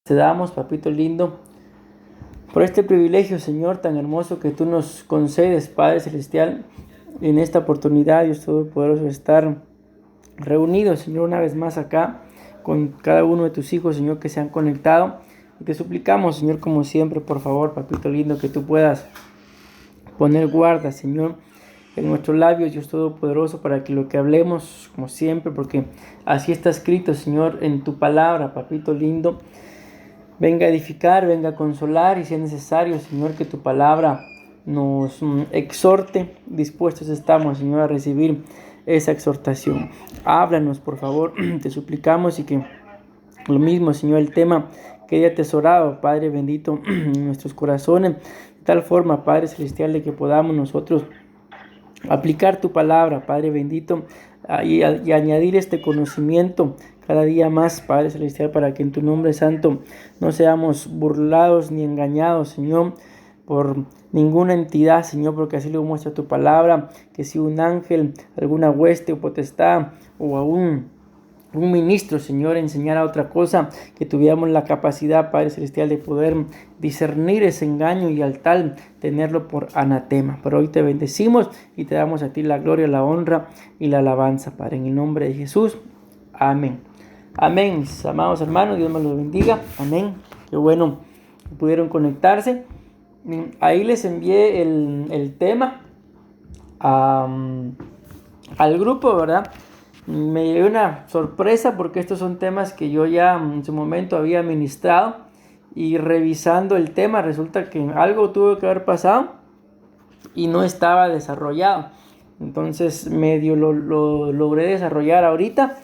Te damos, papito lindo, por este privilegio, Señor, tan hermoso que tú nos concedes, Padre Celestial, en esta oportunidad, Dios Todopoderoso, de estar reunidos, Señor, una vez más acá, con cada uno de tus hijos, Señor, que se han conectado. Y te suplicamos, Señor, como siempre, por favor, papito lindo, que tú puedas poner guarda, Señor, en nuestros labios, Dios Todopoderoso, para que lo que hablemos, como siempre, porque así está escrito, Señor, en tu palabra, papito lindo, venga a edificar, venga a consolar, y si es necesario, Señor, que tu palabra nos exhorte. Dispuestos estamos, Señor, a recibir esa exhortación. Háblanos, por favor, te suplicamos, y que lo mismo, Señor, el tema quede atesorado, Padre bendito, en nuestros corazones, de tal forma, Padre Celestial, de que podamos nosotros aplicar tu palabra, Padre bendito, y añadir este conocimiento cada día más, Padre Celestial, para que en tu nombre santo no seamos burlados ni engañados, Señor, por ninguna entidad, Señor, porque así lo muestra tu palabra, que si un ángel, alguna hueste o potestad, o aún un ministro, Señor, enseñara otra cosa, que tuviéramos la capacidad, Padre Celestial, de poder discernir ese engaño y al tal tenerlo por anatema. Pero hoy te bendecimos y te damos a ti la gloria, la honra y la alabanza, Padre, en el nombre de Jesús. Amén. Amén, mis amados hermanos, Dios me los bendiga. Amén. Qué bueno que pudieron conectarse. Ahí les envié el tema al grupo, ¿verdad? Me llevé una sorpresa porque estos son temas que yo ya en su momento había ministrado, y revisando el tema resulta que algo tuvo que haber pasado y no estaba desarrollado. Entonces medio lo logré desarrollar ahorita,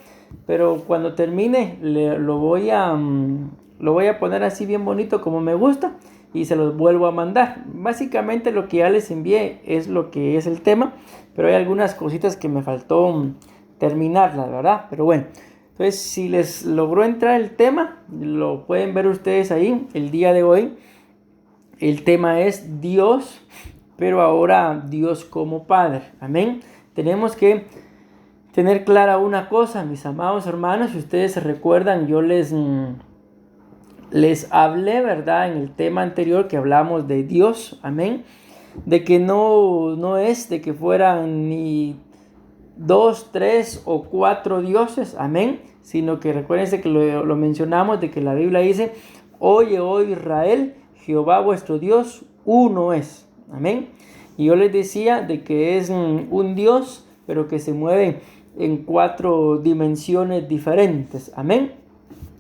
pero cuando termine lo voy a poner así bien bonito como me gusta y se los vuelvo a mandar. Básicamente lo que ya les envié es lo que es el tema, pero hay algunas cositas que me faltó terminarla, ¿verdad? Pero bueno, entonces si les logró entrar el tema, lo pueden ver ustedes ahí el día de hoy. El tema es Dios, pero ahora Dios como Padre. Amén. Tenemos que tener clara una cosa, mis amados hermanos. Si ustedes se recuerdan, yo les hablé, ¿verdad? En el tema anterior que hablamos de Dios. Amén. De que no es de que fueran ni 2, 3 o 4 dioses, amén, sino que recuérdense que lo mencionamos, de que la Biblia dice: oye, oh Israel, Jehová vuestro Dios, uno es, amén. Y yo les decía de que es un Dios, pero que se mueve en 4 dimensiones diferentes, amén.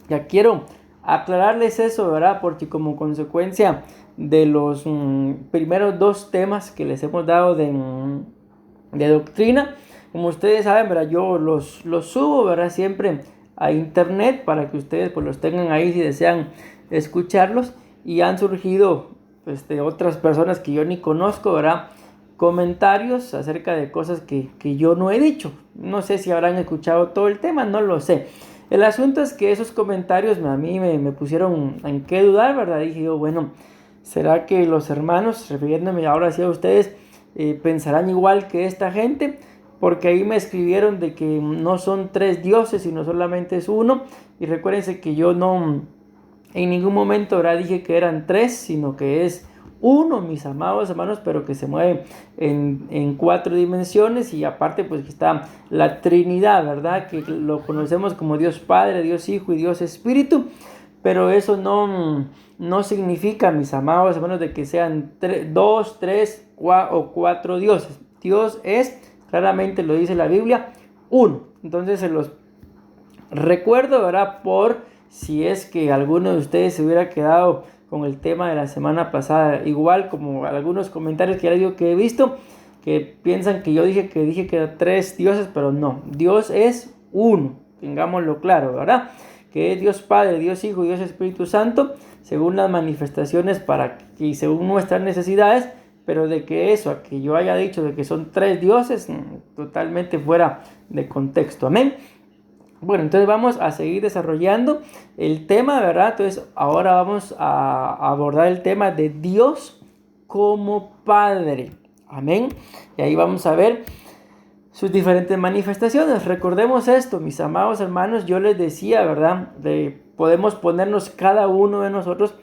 Ya quiero aclararles eso, ¿verdad? Porque como consecuencia de los primeros 2 temas que les hemos dado de doctrina, como ustedes saben, ¿verdad? Yo los subo, ¿verdad? Siempre a internet para que ustedes pues los tengan ahí si desean escucharlos. Y han surgido de otras personas que yo ni conozco, ¿verdad? Comentarios acerca de cosas que yo no he dicho. No sé si habrán escuchado todo el tema, no lo sé. El asunto es que esos comentarios a mí me pusieron en qué dudar, ¿verdad? Dije yo, bueno, ¿será que los hermanos, refiriéndome ahora hacia ustedes, pensarán igual que esta gente? Porque ahí me escribieron de que no son 3 dioses, sino solamente es uno. Y recuérdense que yo no en ningún momento, ¿verdad?, dije que eran 3, sino que es uno, mis amados hermanos, pero que se mueve en 4 dimensiones. Y aparte pues que está la Trinidad, ¿verdad?, que lo conocemos como Dios Padre, Dios Hijo y Dios Espíritu. Pero eso no significa, mis amados hermanos, de que sean 2, 3 o 4 dioses. Dios es, claramente lo dice la Biblia, uno. Entonces se los recuerdo, ¿verdad? Por si es que alguno de ustedes se hubiera quedado con el tema de la semana pasada, igual como algunos comentarios que ya les digo que he visto, que piensan que yo dije que eran 3 dioses, pero no, Dios es uno, tengámoslo claro, ¿verdad? Que es Dios Padre, Dios Hijo y Dios Espíritu Santo, según las manifestaciones y según nuestras necesidades. Pero de que eso, a que yo haya dicho de que son 3 dioses, totalmente fuera de contexto, amén. Bueno, entonces vamos a seguir desarrollando el tema, ¿verdad? Entonces ahora vamos a abordar el tema de Dios como Padre, amén. Y ahí vamos a ver sus diferentes manifestaciones. Recordemos esto, mis amados hermanos, yo les decía, ¿verdad?, podemos ponernos cada uno de nosotros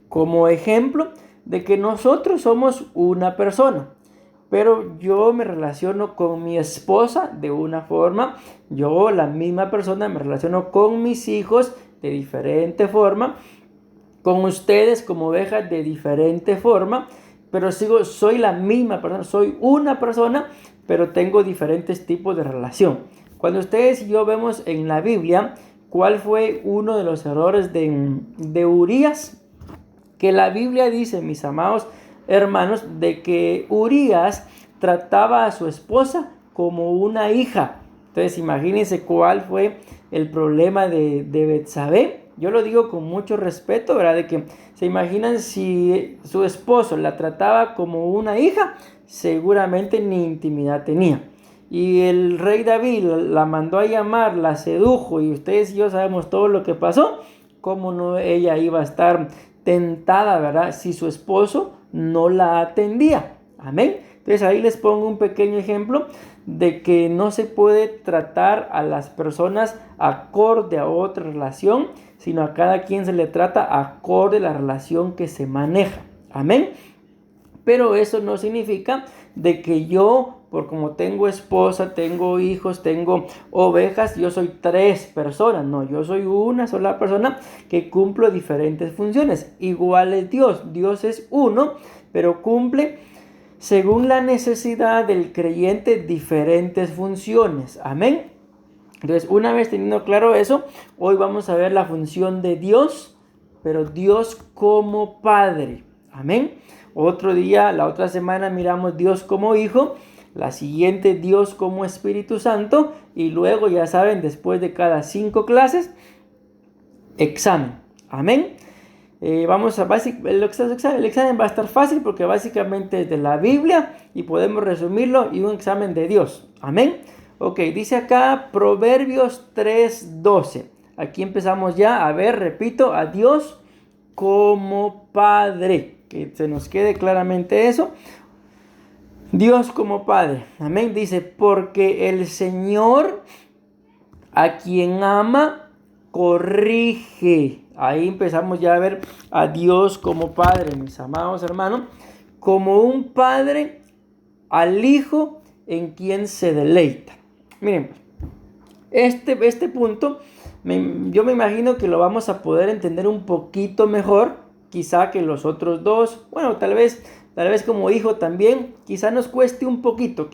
como ejemplo de que nosotros somos una persona. Pero yo me relaciono con mi esposa de una forma, yo, la misma persona, me relaciono con mis hijos de diferente forma, con ustedes como ovejas de diferente forma, pero soy la misma persona, soy una persona, pero tengo diferentes tipos de relación. Cuando ustedes y yo vemos en la Biblia cuál fue uno de los errores de Urías, que la Biblia dice, mis amados hermanos, de que Urías trataba a su esposa como una hija. Entonces imagínense cuál fue el problema de Betsabé. Yo lo digo con mucho respeto, ¿verdad? De que se imaginan si su esposo la trataba como una hija, seguramente ni intimidad tenía. Y el rey David la mandó a llamar, la sedujo, y ustedes y yo sabemos todo lo que pasó. Cómo no ella iba a estar tentada, ¿verdad? Si su esposo no la atendía. Amén. Entonces ahí les pongo un pequeño ejemplo de que no se puede tratar a las personas acorde a otra relación, sino a cada quien se le trata acorde a la relación que se maneja. Amén. Pero eso no significa de que yo, por como tengo esposa, tengo hijos, tengo ovejas, yo soy 3 personas. No, yo soy una sola persona que cumplo diferentes funciones. Igual es Dios. Dios es uno, pero cumple según la necesidad del creyente diferentes funciones. Amén. Entonces, una vez teniendo claro eso, hoy vamos a ver la función de Dios, pero Dios como Padre. Amén. Otro día, la otra semana miramos Dios como Hijo, la siguiente Dios como Espíritu Santo, y luego, ya saben, después de cada 5 clases, examen. Amén. El examen va a estar fácil porque básicamente es de la Biblia y podemos resumirlo y un examen de Dios. Amén. Ok, dice acá Proverbios 3:12. Aquí empezamos ya a ver, repito, a Dios como Padre. Que se nos quede claramente eso. Dios como Padre. Amén. Dice, porque el Señor a quien ama, corrige. Ahí empezamos ya a ver a Dios como Padre, mis amados hermanos. Como un padre al hijo en quien se deleita. Miren, este punto, yo me imagino que lo vamos a poder entender un poquito mejor, quizá que los otros dos. Bueno, tal vez como hijo también, quizá nos cueste un poquito,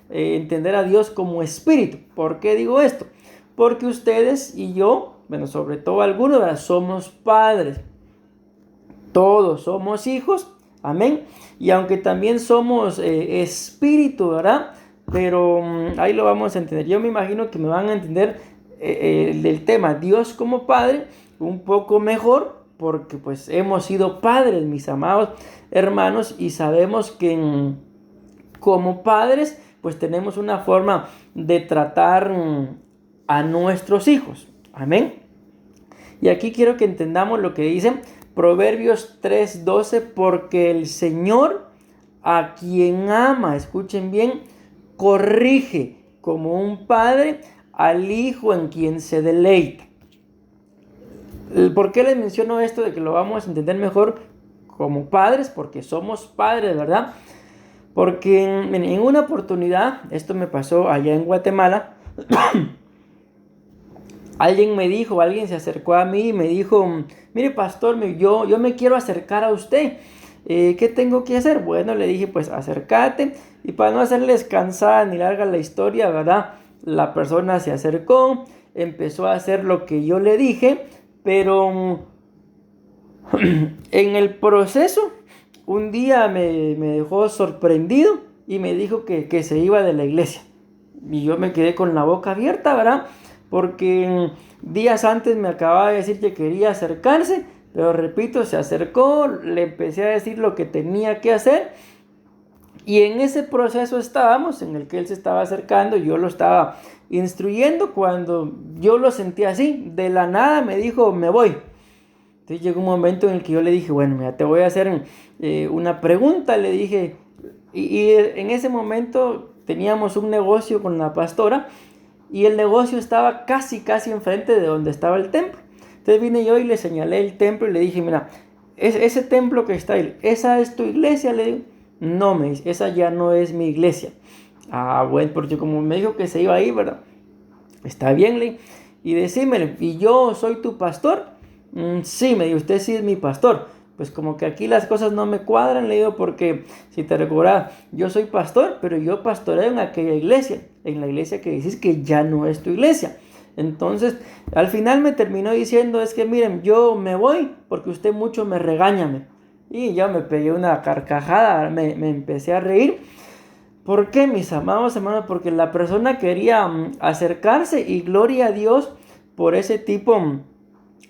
entender a Dios como espíritu. ¿Por qué digo esto? Porque ustedes y yo, bueno, sobre todo algunos, ¿verdad?, somos padres. Todos somos hijos, amén. Y aunque también somos espíritu, ¿verdad? Pero ahí lo vamos a entender. Yo me imagino que me van a entender el tema Dios como Padre un poco mejor, porque pues hemos sido padres, mis amados hermanos, y sabemos que como padres pues tenemos una forma de tratar a nuestros hijos. Amén. Y aquí quiero que entendamos lo que dice Proverbios 3:12, porque el Señor a quien ama, escuchen bien, corrige como un padre al hijo en quien se deleita. ¿Por qué les menciono esto de que lo vamos a entender mejor como padres? Porque somos padres, ¿verdad? Porque en una oportunidad, esto me pasó allá en Guatemala, alguien se acercó a mí y me dijo, mire pastor, yo me quiero acercar a usted. ¿Qué tengo que hacer? Bueno, le dije, pues acércate. Y para no hacerles cansada ni larga la historia, ¿verdad? La persona se acercó, empezó a hacer lo que yo le dije, pero en el proceso, un día me dejó sorprendido y me dijo que se iba de la iglesia. Y yo me quedé con la boca abierta, ¿verdad? Porque días antes me acababa de decir que quería acercarse, pero repito, se acercó, le empecé a decir lo que tenía que hacer, y en ese proceso estábamos, en el que él se estaba acercando, yo lo estaba instruyendo, cuando yo lo sentí así, de la nada me dijo, me voy. Entonces llegó un momento en el que yo le dije, bueno, mira, te voy a hacer una pregunta, le dije, y en ese momento teníamos un negocio con la pastora, y el negocio estaba casi enfrente de donde estaba el templo. Entonces vine yo y le señalé el templo y le dije, mira, ese templo que está ahí, ¿esa es tu iglesia? Le digo, no, me dice, esa ya no es mi iglesia. Ah, bueno, porque como me dijo que se iba ahí, ¿verdad? Está bien, le y decímele, ¿y yo soy tu pastor? Sí, me dijo, usted sí es mi pastor. Pues como que aquí las cosas no me cuadran, le digo, porque si te recuerdas, yo soy pastor, pero yo pastoreo en aquella iglesia, en la iglesia que dices que ya no es tu iglesia. Entonces, al final me terminó diciendo, es que miren, yo me voy porque usted mucho me regaña. Y yo me pegué una carcajada, me empecé a reír. ¿Por qué, mis amados hermanos? Porque la persona quería acercarse, y gloria a Dios por ese tipo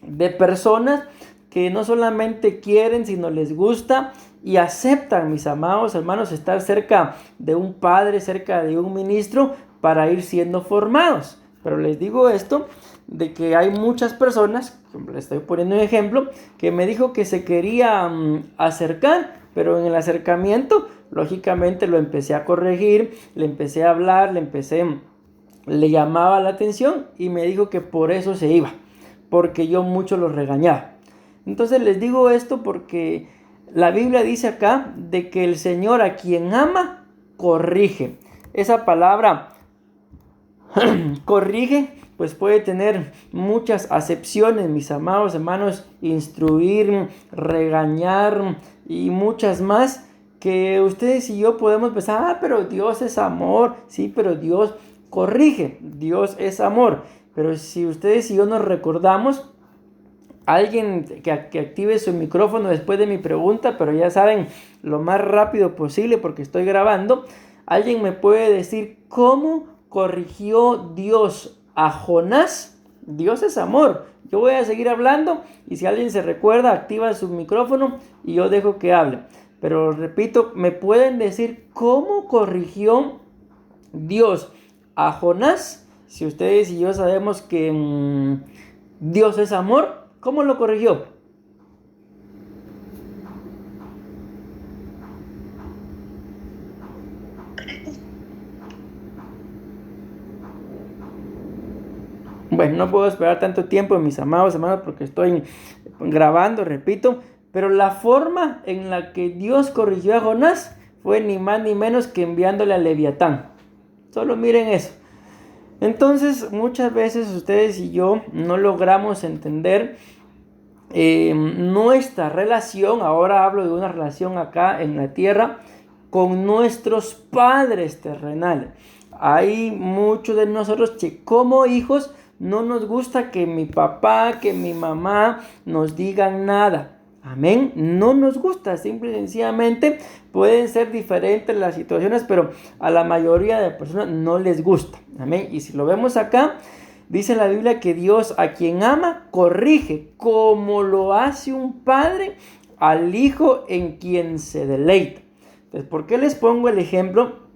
de personas que no solamente quieren, sino les gusta y aceptan, mis amados hermanos, estar cerca de un padre, cerca de un ministro para ir siendo formados. Pero les digo esto, de que hay muchas personas, les estoy poniendo un ejemplo, que me dijo que se quería acercar, pero en el acercamiento, lógicamente lo empecé a corregir, le empecé a hablar, le llamaba la atención y me dijo que por eso se iba, porque yo mucho lo regañaba. Entonces les digo esto porque la Biblia dice acá de que el Señor a quien ama, corrige. Esa palabra corrige, pues puede tener muchas acepciones, mis amados hermanos, instruir, regañar y muchas más, que ustedes y yo podemos pensar, pero Dios es amor, sí, pero Dios corrige, Dios es amor. Pero si ustedes y yo nos recordamos, alguien que active su micrófono después de mi pregunta, pero ya saben, lo más rápido posible porque estoy grabando, alguien me puede decir cómo corrigió Dios a Jonás. Dios es amor. Yo voy a seguir hablando y si alguien se recuerda, activa su micrófono y yo dejo que hable. Pero repito, ¿me pueden decir cómo corrigió Dios a Jonás? Si ustedes y yo sabemos que Dios es amor, ¿cómo lo corrigió? Bueno, no puedo esperar tanto tiempo, mis amados hermanos, porque estoy grabando, repito, pero la forma en la que Dios corrigió a Jonás fue ni más ni menos que enviándole a Leviatán. Solo miren eso. Entonces, muchas veces ustedes y yo no logramos entender nuestra relación, ahora hablo de una relación acá en la tierra, con nuestros padres terrenales. Hay muchos de nosotros que como hijos no nos gusta que mi papá, que mi mamá nos digan nada. Amén. No nos gusta, simple y sencillamente pueden ser diferentes las situaciones, pero a la mayoría de personas no les gusta. Amén. Y si lo vemos acá, dice la Biblia que Dios a quien ama corrige, como lo hace un padre al hijo en quien se deleita. Entonces, ¿por qué les pongo el ejemplo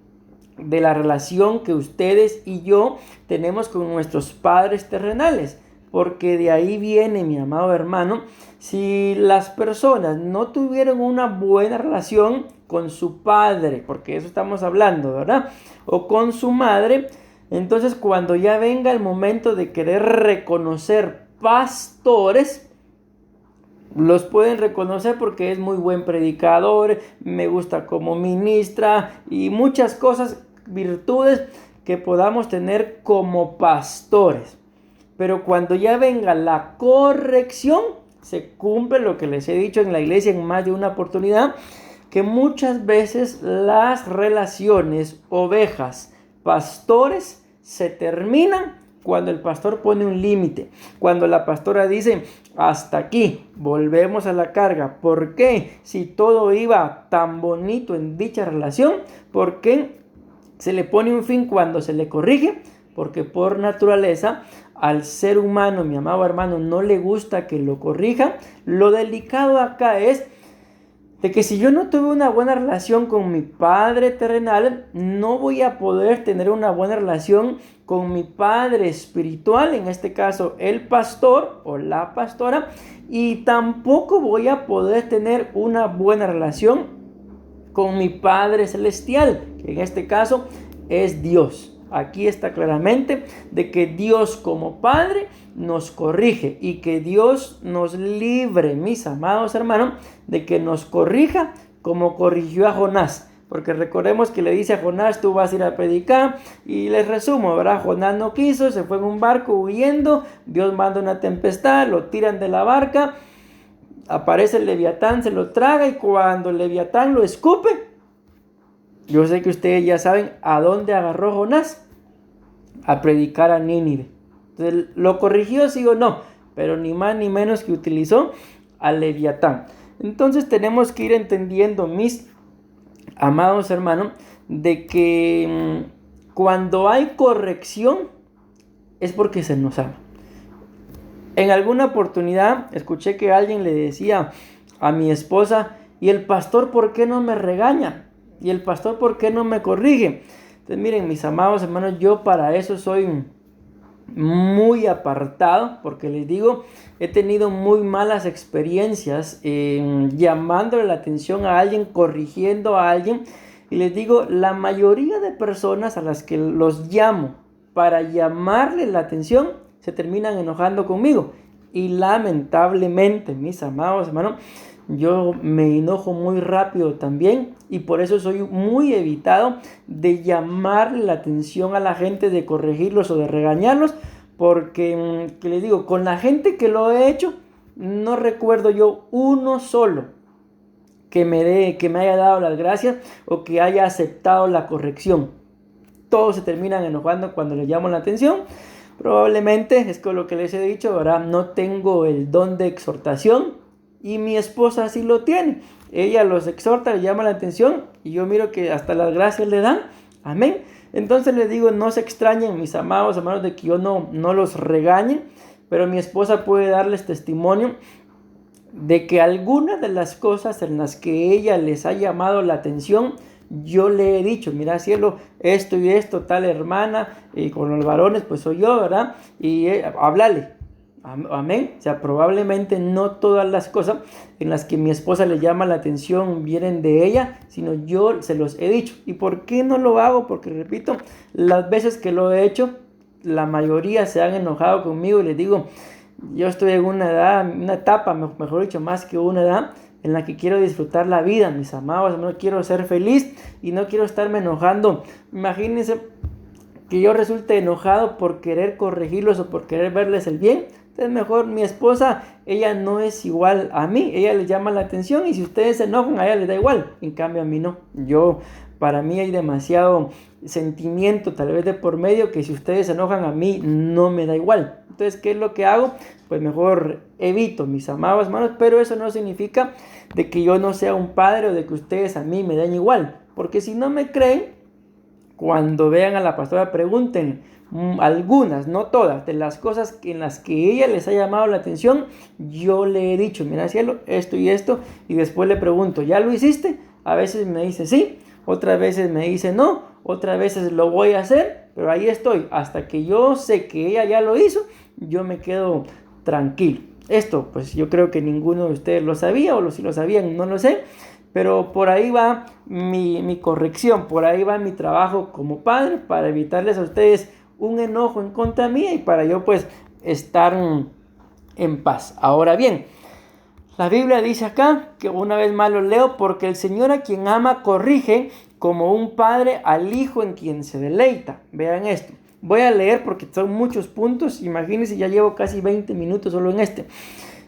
de la relación que ustedes y yo tenemos con nuestros padres terrenales? Porque de ahí viene, mi amado hermano, si las personas no tuvieron una buena relación con su padre, porque eso estamos hablando, ¿verdad? O con su madre, entonces cuando ya venga el momento de querer reconocer pastores, los pueden reconocer porque es muy buen predicador, me gusta cómo ministra y muchas cosas, virtudes que podamos tener como pastores. Pero cuando ya venga la corrección, se cumple lo que les he dicho en la iglesia en más de una oportunidad, que muchas veces las relaciones ovejas-pastores se terminan cuando el pastor pone un límite, cuando la pastora dice, hasta aquí, volvemos a la carga. ¿Por qué? Si todo iba tan bonito en dicha relación, ¿por qué se le pone un fin cuando se le corrige? Porque por naturaleza al ser humano, mi amado hermano, no le gusta que lo corrija. Lo delicado acá es de que si yo no tuve una buena relación con mi padre terrenal, no voy a poder tener una buena relación con mi padre espiritual, en este caso el pastor o la pastora, y tampoco voy a poder tener una buena relación con mi Padre Celestial, que en este caso es Dios. aquí está claramente de que Dios como Padre nos corrige y que Dios nos libre, mis amados hermanos, de que nos corrija como corrigió a Jonás. Porque recordemos que le dice a Jonás, tú vas a ir a predicar, y les resumo, ¿verdad? Jonás no quiso, se fue en un barco huyendo, Dios manda una tempestad, lo tiran de la barca, aparece el Leviatán, se lo traga, y cuando el Leviatán lo escupe, yo sé que ustedes ya saben a dónde agarró Jonás, a predicar a Nínive. Entonces, ¿lo corrigió sí o no? Pero ni más ni menos que utilizó al Leviatán. Entonces tenemos que ir entendiendo, mis amados hermanos, de que cuando hay corrección es porque se nos ama. En alguna oportunidad escuché que alguien le decía a mi esposa, ¿y el pastor por qué no me regaña? ¿Y el pastor por qué no me corrige? Entonces miren, mis amados hermanos, yo para eso soy muy apartado, porque les digo, he tenido muy malas experiencias llamándole la atención a alguien, corrigiendo a alguien, y les digo, la mayoría de personas a las que los llamo para llamarle la atención se terminan enojando conmigo, y lamentablemente, mis amados hermanos, yo me enojo muy rápido también, y por eso soy muy evitado de llamarle la atención a la gente, de corregirlos o de regañarlos, porque, que les digo, con la gente que lo he hecho, no recuerdo yo uno solo que me haya dado las gracias o que haya aceptado la corrección. Todos se terminan enojando cuando les llamo la atención. Probablemente, es con lo que les he dicho, ¿verdad? No tengo el don de exhortación, y mi esposa sí lo tiene. Ella los exhorta, le llama la atención, y yo miro que hasta las gracias le dan. Amén. Entonces les digo, no se extrañen, mis amados hermanos, de que yo no los regañe, pero mi esposa puede darles testimonio de que algunas de las cosas en las que ella les ha llamado la atención, yo le he dicho, mira cielo, esto y esto, tal hermana, y con los varones pues soy yo, ¿verdad? Y háblale. Amén. O sea, probablemente no todas las cosas en las que mi esposa le llama la atención vienen de ella, sino yo se los he dicho. ¿Y por qué no lo hago? Porque repito, las veces que lo he hecho, la mayoría se han enojado conmigo, y les digo, yo estoy en una edad, una etapa, mejor dicho, más que una edad, en la que quiero disfrutar la vida, mis amados, no quiero ser feliz y no quiero estarme enojando. Imagínense que yo resulte enojado por querer corregirlos o por querer verles el bien. Entonces mejor, mi esposa, ella no es igual a mí, ella les llama la atención, y si ustedes se enojan, a ella les da igual, en cambio a mí no. Para mí hay demasiado sentimiento tal vez de por medio, que si ustedes se enojan, a mí no me da igual. Entonces, ¿qué es lo que hago? Pues mejor evito, mis amados hermanos, pero eso no significa de que yo no sea un padre o de que ustedes a mí me den igual, porque si no me creen, cuando vean a la pastora, pregunten algunas, no todas, de las cosas en las que ella les ha llamado la atención. Yo le he dicho, mira cielo, esto y esto, y después le pregunto, ¿ya lo hiciste? A veces me dice sí, otras veces me dice no, otras veces lo voy a hacer, pero ahí estoy, hasta que yo sé que ella ya lo hizo, yo me quedo tranquilo. Esto pues yo creo que ninguno de ustedes lo sabía, o si lo sabían, no lo sé. Pero por ahí va mi corrección, por ahí va mi trabajo como padre, para evitarles a ustedes un enojo en contra mía, y para yo pues estar en paz. Ahora bien, la Biblia dice acá, que una vez más lo leo, porque el Señor a quien ama corrige, como un padre al hijo en quien se deleita. Vean esto. Voy a leer porque son muchos puntos. Imagínense, ya llevo casi 20 minutos solo en este.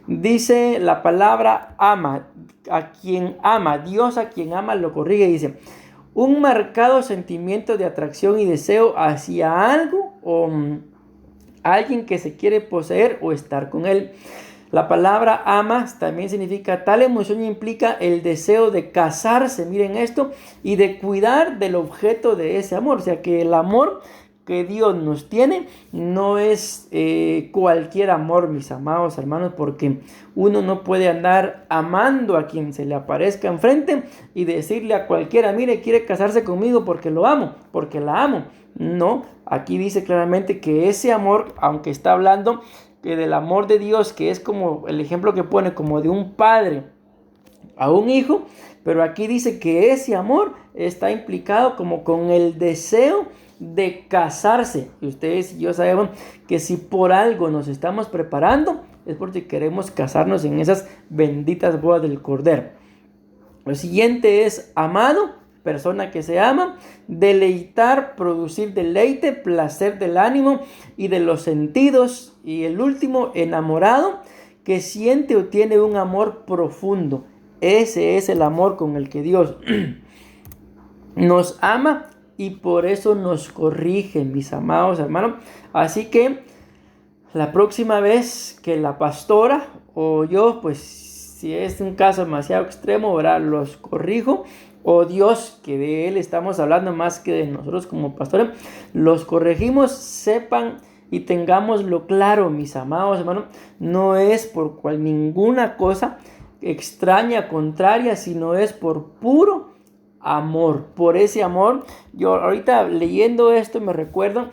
Dice la palabra ama, a quien ama, Dios a quien ama lo corrige. Dice, un marcado sentimiento de atracción y deseo hacia algo o alguien que se quiere poseer o estar con él. La palabra ama también significa, tal emoción implica el deseo de casarse, miren esto, y de cuidar del objeto de ese amor. O sea que el amor que Dios nos tiene no es cualquier amor, mis amados hermanos, porque uno no puede andar amando a quien se le aparezca enfrente y decirle a cualquiera, mire, quiere casarse conmigo porque lo amo, porque la amo. No, aquí dice claramente que ese amor, aunque está hablando que del amor de Dios, que es como el ejemplo que pone, como de un padre a un hijo, pero aquí dice que ese amor está implicado como con el deseo de casarse. Y ustedes y yo sabemos que si por algo nos estamos preparando, es porque queremos casarnos en esas benditas bodas del Cordero. Lo siguiente es amado, persona que se ama, deleitar, producir deleite, placer del ánimo y de los sentidos. Y el último, enamorado, que siente o tiene un amor profundo. Ese es el amor con el que Dios nos ama y por eso nos corrige, mis amados hermanos. Así que la próxima vez que la pastora o yo, pues si es un caso demasiado extremo, ¿verdad?, los corrijo, o Dios, que de Él estamos hablando más que de nosotros como pastores, los corregimos, sepan y tengámoslo claro, mis amados hermanos, no es por ninguna cosa extraña, contraria, sino es por puro amor. Por ese amor, yo ahorita leyendo esto me recuerdo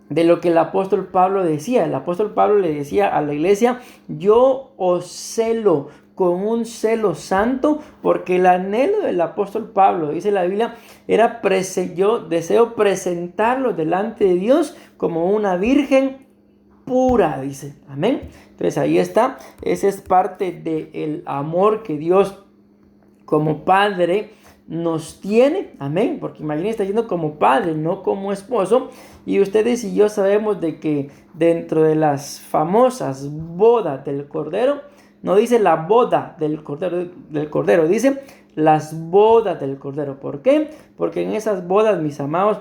de lo que el apóstol Pablo decía. El apóstol Pablo le decía a la iglesia: yo os celo con un celo santo, porque el anhelo del apóstol Pablo, dice la Biblia, era yo deseo presentarlo delante de Dios como una virgen pura, dice. Amén. Entonces ahí está. Esa es parte del amor que Dios como Padre nos tiene, amén, porque imagínense, está diciendo como padre, no como esposo. Y ustedes y yo sabemos de que dentro de las famosas bodas del Cordero, no dice la boda del Cordero, dice las bodas del Cordero. ¿Por qué? Porque en esas bodas, mis amados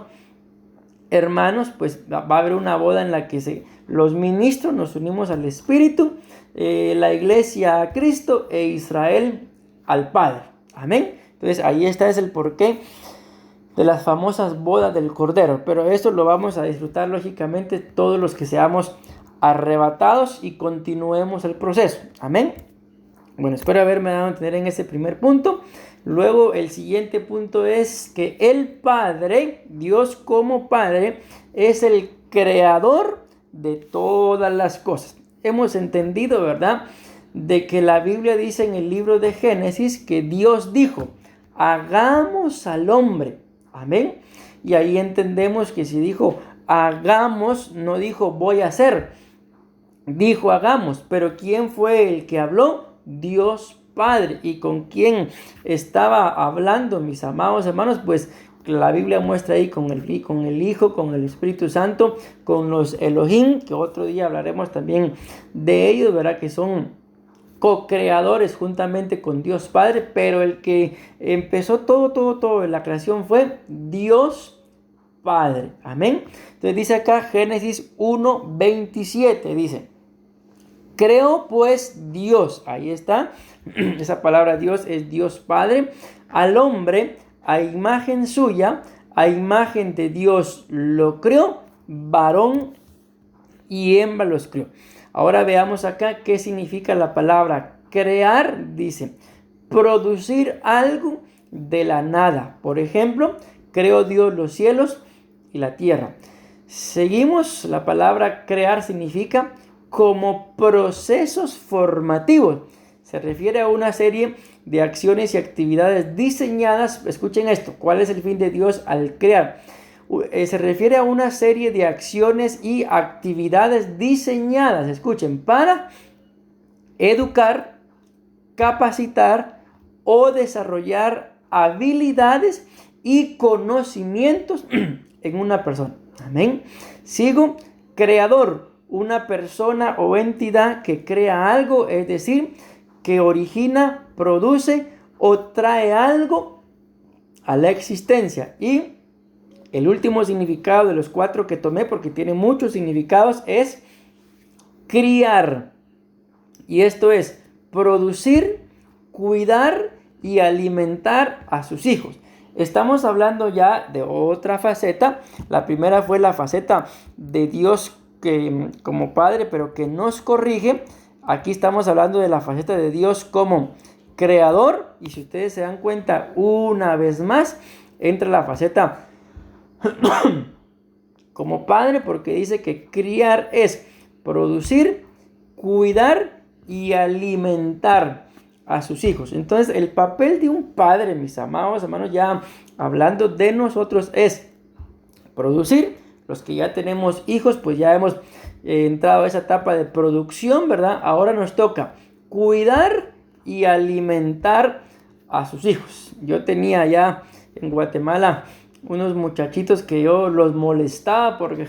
hermanos, pues va a haber una boda en la que los ministros nos unimos al Espíritu, la iglesia a Cristo e Israel al Padre, amén. Entonces ahí está, es el porqué de las famosas bodas del Cordero. Pero eso lo vamos a disfrutar lógicamente todos los que seamos arrebatados y continuemos el proceso. Amén. Bueno, espero haberme dado a entender en ese primer punto. Luego el siguiente punto es que el Padre, Dios como Padre, es el creador de todas las cosas. Hemos entendido, ¿verdad?, de que la Biblia dice en el libro de Génesis que Dios dijo: hagamos al hombre. Amén. Y ahí entendemos que si dijo hagamos, no dijo voy a hacer, dijo hagamos. Pero ¿quién fue el que habló? Dios Padre. ¿Y con quién estaba hablando, mis amados hermanos? Pues la Biblia muestra ahí con el Hijo, con el Espíritu Santo, con los Elohim, que otro día hablaremos también de ellos, ¿verdad?, que son co-creadores juntamente con Dios Padre, pero el que empezó todo en la creación fue Dios Padre. Amén. Entonces dice acá Génesis 1:27, dice: creó pues Dios, ahí está, esa palabra Dios es Dios Padre, al hombre a imagen suya, a imagen de Dios lo creó, varón y hembra los creó. Ahora veamos acá qué significa la palabra crear. Dice producir algo de la nada. Por ejemplo, creó Dios los cielos y la tierra. Seguimos, la palabra crear significa como procesos formativos. Se refiere a una serie de acciones y actividades diseñadas. Escuchen esto, ¿cuál es el fin de Dios al crear? Se refiere a una serie de acciones y actividades diseñadas, escuchen, para educar, capacitar o desarrollar habilidades y conocimientos en una persona. Amén. Sigo, creador, una persona o entidad que crea algo, es decir, que origina, produce o trae algo a la existencia. Y el último significado de los 4 que tomé, porque tiene muchos significados, es criar. Y esto es producir, cuidar y alimentar a sus hijos. Estamos hablando ya de otra faceta. La primera fue la faceta de Dios que, como Padre, pero que nos corrige. Aquí estamos hablando de la faceta de Dios como creador. Y si ustedes se dan cuenta, una vez más, entra la faceta como Padre, porque dice que criar es producir, cuidar y alimentar a sus hijos. Entonces el papel de un padre, mis amados hermanos, ya hablando de nosotros, es producir. Los que ya tenemos hijos, pues ya hemos entrado a esa etapa de producción, ¿verdad? Ahora nos toca cuidar y alimentar a sus hijos. Yo tenía ya en Guatemala unos muchachitos que yo los molestaba porque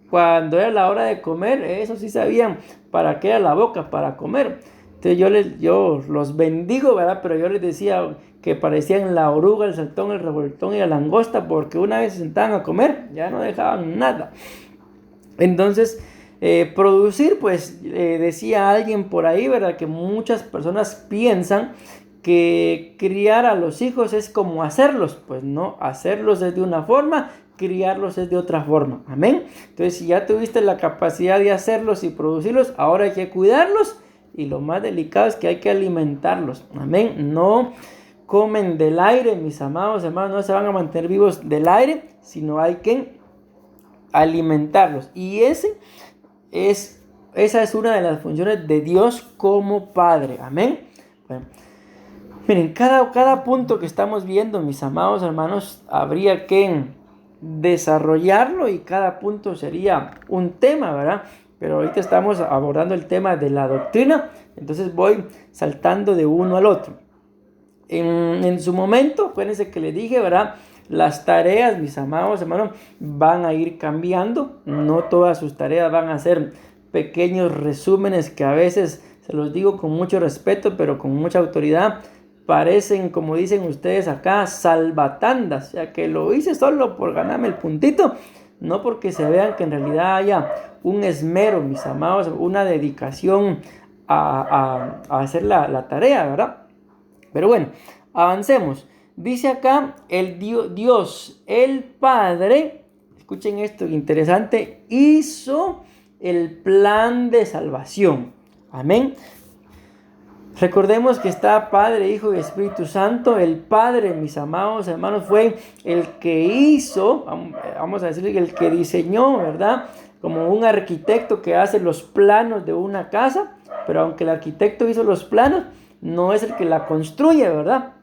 cuando era la hora de comer, eso sí sabían para qué era la boca, para comer. Entonces yo los bendigo, ¿verdad? Pero yo les decía que parecían la oruga, el saltón, el revoltón y la langosta, porque una vez se sentaban a comer, ya no dejaban nada. Entonces, producir, pues decía alguien por ahí, ¿verdad? Que muchas personas piensan que criar a los hijos es como hacerlos. Pues no, hacerlos es de una forma, criarlos es de otra forma. Amén. Entonces, si ya tuviste la capacidad de hacerlos y producirlos, ahora hay que cuidarlos. Y lo más delicado es que hay que alimentarlos. Amén. No comen del aire, mis amados hermanos, no se van a mantener vivos del aire, sino hay que alimentarlos. Y esa es una de las funciones de Dios como Padre. Amén. Bueno, miren, cada punto que estamos viendo, mis amados hermanos, habría que desarrollarlo y cada punto sería un tema, ¿verdad? Pero ahorita estamos abordando el tema de la doctrina, entonces voy saltando de uno al otro. En su momento, acuérdense que les dije, ¿verdad? Las tareas, mis amados hermanos, van a ir cambiando. No todas sus tareas van a ser pequeños resúmenes que a veces, se los digo con mucho respeto, pero con mucha autoridad, parecen, como dicen ustedes acá, salvatandas. O sea, que lo hice solo por ganarme el puntito, no porque se vean que en realidad haya un esmero, mis amados, una dedicación a hacer la tarea, ¿verdad? Pero bueno, avancemos. Dice acá el Dios, el Padre, escuchen esto interesante, hizo el plan de salvación. Amén. Recordemos que está Padre, Hijo y Espíritu Santo. El Padre, mis amados hermanos, fue el que hizo, vamos a decir, el que diseñó, ¿verdad? Como un arquitecto que hace los planos de una casa, pero aunque el arquitecto hizo los planos, no es el que la construye, ¿verdad?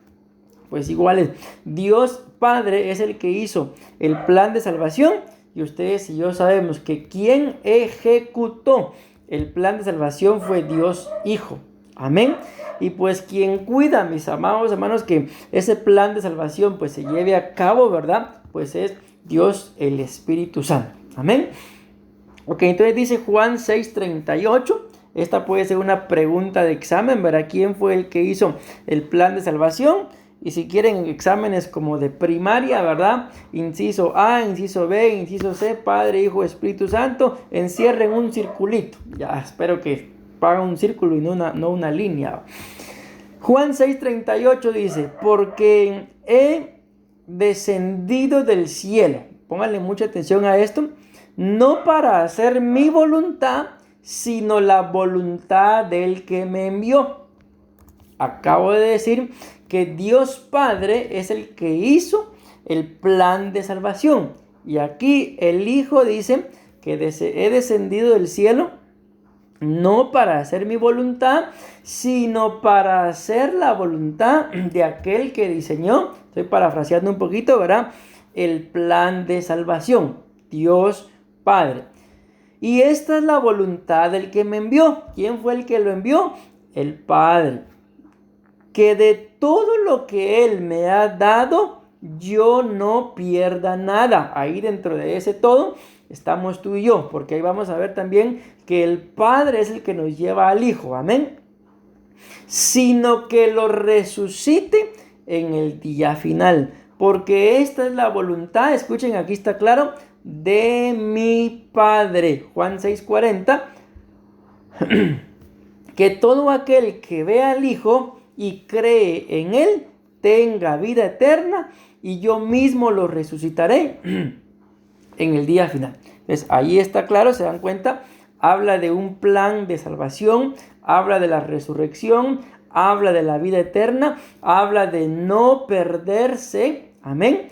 Pues igual es, Dios Padre es el que hizo el plan de salvación, y ustedes y yo sabemos que quien ejecutó el plan de salvación fue Dios Hijo. Amén. Y pues quien cuida, mis amados hermanos, que ese plan de salvación pues se lleve a cabo, ¿verdad? Pues es Dios el Espíritu Santo. Amén. Ok, entonces dice Juan 6:38. Esta puede ser una pregunta de examen, ¿verdad? ¿Quién fue el que hizo el plan de salvación? Y si quieren exámenes como de primaria, ¿verdad? Inciso A, inciso B, inciso C, Padre, Hijo, Espíritu Santo, encierren un circulito. Ya, espero que hagan un círculo y no una línea. Juan 6:38 dice, porque he descendido del cielo. Pónganle mucha atención a esto. No para hacer mi voluntad, sino la voluntad del que me envió. Acabo de decir que Dios Padre es el que hizo el plan de salvación. Y aquí el Hijo dice que he descendido del cielo no para hacer mi voluntad, sino para hacer la voluntad de aquel que diseñó, estoy parafraseando un poquito, ¿verdad? El plan de salvación, Dios Padre. Y esta es la voluntad del que me envió. ¿Quién fue el que lo envió? El Padre. Que de todo lo que Él me ha dado, yo no pierda nada. Ahí dentro de ese todo estamos tú y yo, porque ahí vamos a ver también que el Padre es el que nos lleva al Hijo. Amén. Sino que lo resucite en el día final. Porque esta es la voluntad, escuchen, aquí está claro, de mi Padre. Juan 6:40. Que todo aquel que vea al Hijo y cree en Él tenga vida eterna, y yo mismo lo resucitaré en el día final. Entonces ahí está claro, se dan cuenta, habla de un plan de salvación, habla de la resurrección, habla de la vida eterna, habla de no perderse, amén.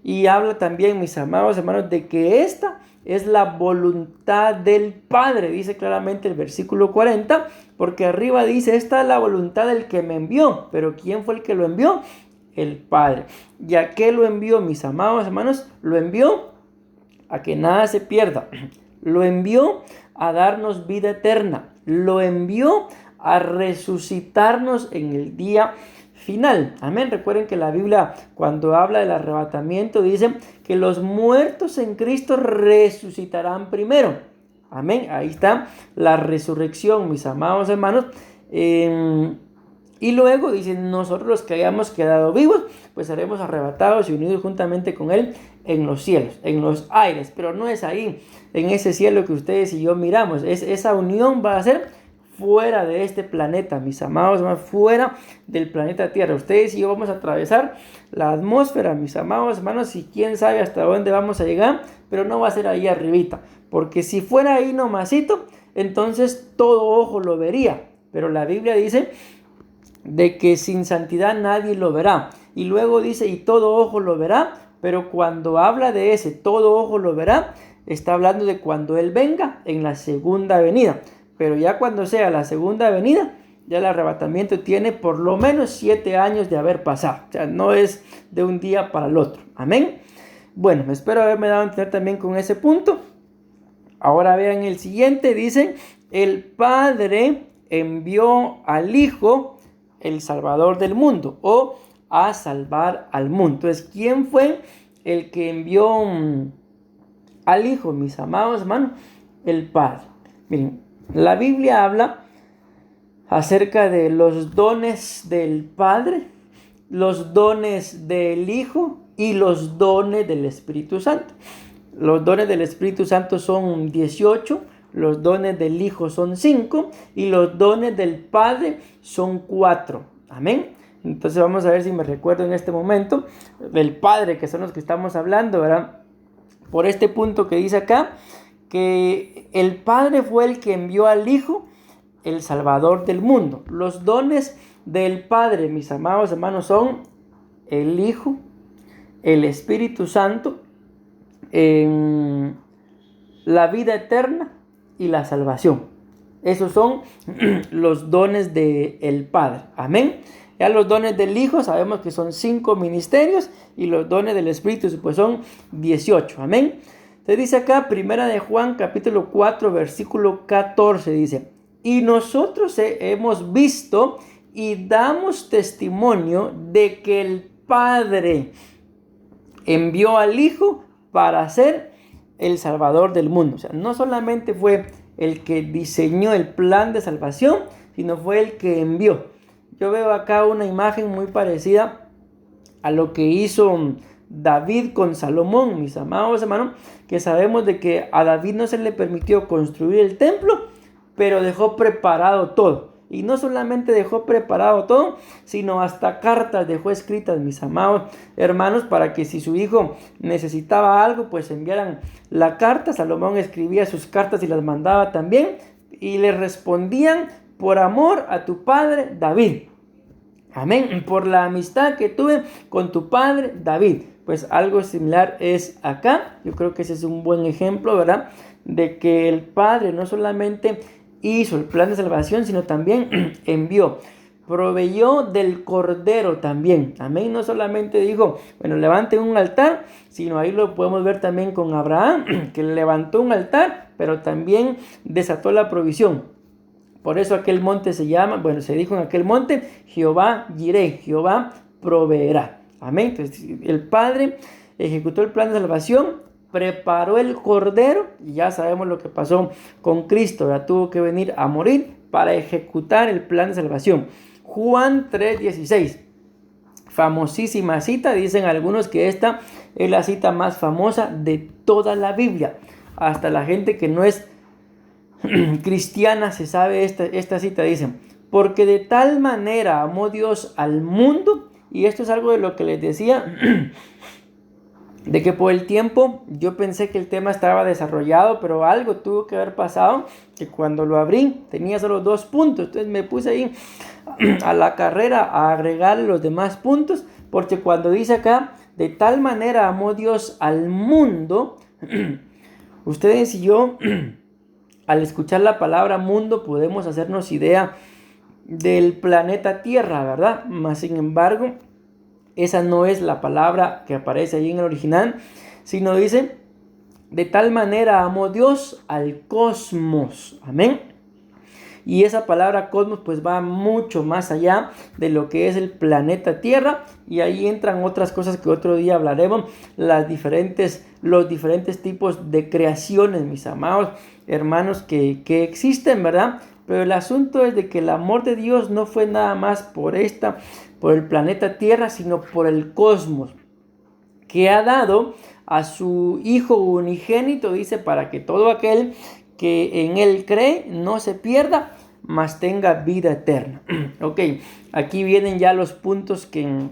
Y habla también, mis amados hermanos, de que esta es la voluntad del Padre, dice claramente el versículo 40, porque arriba dice, esta es la voluntad del que me envió. Pero ¿quién fue el que lo envió? El Padre. ¿Y a qué lo envió, mis amados hermanos? Lo envió a que nada se pierda. Lo envió a darnos vida eterna. Lo envió a resucitarnos en el día final. Amén. Recuerden que la Biblia, cuando habla del arrebatamiento, dice que los muertos en Cristo resucitarán primero. Amén. Ahí está la resurrección, mis amados hermanos. Y luego dice, nosotros los que hayamos quedado vivos, pues seremos arrebatados y unidos juntamente con Él en los cielos, en los aires. Pero no es ahí, en ese cielo que ustedes y yo miramos. Esa unión va a ser fuera de este planeta, mis amados hermanos, fuera del planeta Tierra. Ustedes y yo vamos a atravesar la atmósfera, mis amados hermanos, y quién sabe hasta dónde vamos a llegar, pero no va a ser ahí arribita. Porque si fuera ahí nomasito, entonces todo ojo lo vería. Pero la Biblia dice de que sin santidad nadie lo verá. Y luego dice, y todo ojo lo verá, pero cuando habla de ese todo ojo lo verá, está hablando de cuando Él venga en la segunda venida. Pero ya cuando sea la segunda venida, ya el arrebatamiento tiene por lo menos 7 años de haber pasado. O sea, no es de un día para el otro. Amén. Bueno, espero haberme dado a entender también con ese punto. Ahora vean el siguiente, dice, el Padre envió al Hijo, el Salvador del mundo, o a salvar al mundo. Entonces, ¿quién fue el que envió al Hijo, mis amados hermanos? El Padre. Miren, la Biblia habla acerca de los dones del Padre, los dones del Hijo y los dones del Espíritu Santo. Los dones del Espíritu Santo son 18, los dones del Hijo son 5 y los dones del Padre son 4. Amén. Entonces vamos a ver si me recuerdo en este momento del Padre, que son los que estamos hablando, ¿verdad? Por este punto que dice acá, que el Padre fue el que envió al Hijo, el Salvador del mundo. Los dones del Padre, mis amados hermanos, son el Hijo, el Espíritu Santo, la vida eterna y la salvación. Esos son los dones del Padre. Amén. Ya los dones del Hijo sabemos que son 5 ministerios y los dones del Espíritu pues son 18. Amén. Entonces dice acá, primera de Juan capítulo 4 versículo 14, dice, y nosotros hemos visto y damos testimonio de que el Padre envió al Hijo para ser el Salvador del mundo. O sea, no solamente fue el que diseñó el plan de salvación, sino fue el que envió. Yo veo acá una imagen muy parecida a lo que hizo David con Salomón, mis amados hermanos, que sabemos de que a David no se le permitió construir el templo, pero dejó preparado todo. Y no solamente dejó preparado todo, sino hasta cartas dejó escritas, mis amados hermanos, para que si su hijo necesitaba algo, pues enviaran la carta. Salomón escribía sus cartas y las mandaba también, y le respondían, por amor a tu padre David. Amén. Por la amistad que tuve con tu padre David. Pues algo similar es acá. Yo creo que ese es un buen ejemplo, ¿verdad? De que el Padre no solamente hizo el plan de salvación, sino también envió, proveyó del cordero también. Amén. No solamente dijo, bueno, levanten un altar, sino ahí lo podemos ver también con Abraham, que levantó un altar, pero también desató la provisión. Por eso aquel monte se llama, bueno, se dijo en aquel monte, Jehová Jireh, Jehová proveerá. Amén. Entonces, el Padre ejecutó el plan de salvación, preparó el cordero, y ya sabemos lo que pasó con Cristo, ya tuvo que venir a morir para ejecutar el plan de salvación. Juan 3:16, famosísima cita, dicen algunos que esta es la cita más famosa de toda la Biblia. Hasta la gente que no es cristiana se sabe esta cita, dice, porque de tal manera amó Dios al mundo, y esto es algo de lo que les decía, de que por el tiempo yo pensé que el tema estaba desarrollado, pero algo tuvo que haber pasado, que cuando lo abrí tenía solo 2 puntos, entonces me puse ahí a la carrera a agregar los demás puntos, porque cuando dice acá, de tal manera amó Dios al mundo, ustedes y yo, al escuchar la palabra mundo, podemos hacernos idea del planeta Tierra, ¿verdad? Mas, sin embargo, esa no es la palabra que aparece ahí en el original, sino dice, De tal manera amó Dios al cosmos. Amén. Y esa palabra cosmos pues va mucho más allá de lo que es el planeta Tierra. Y ahí entran otras cosas que otro día hablaremos. Los diferentes tipos de creaciones, mis amados hermanos, que existen, ¿verdad? Pero el asunto es de que el amor de Dios no fue nada más por el planeta Tierra, sino por el cosmos, que ha dado a su Hijo unigénito, dice, para que todo aquel que en Él cree no se pierda, mas tenga vida eterna. Ok, aquí vienen ya los puntos que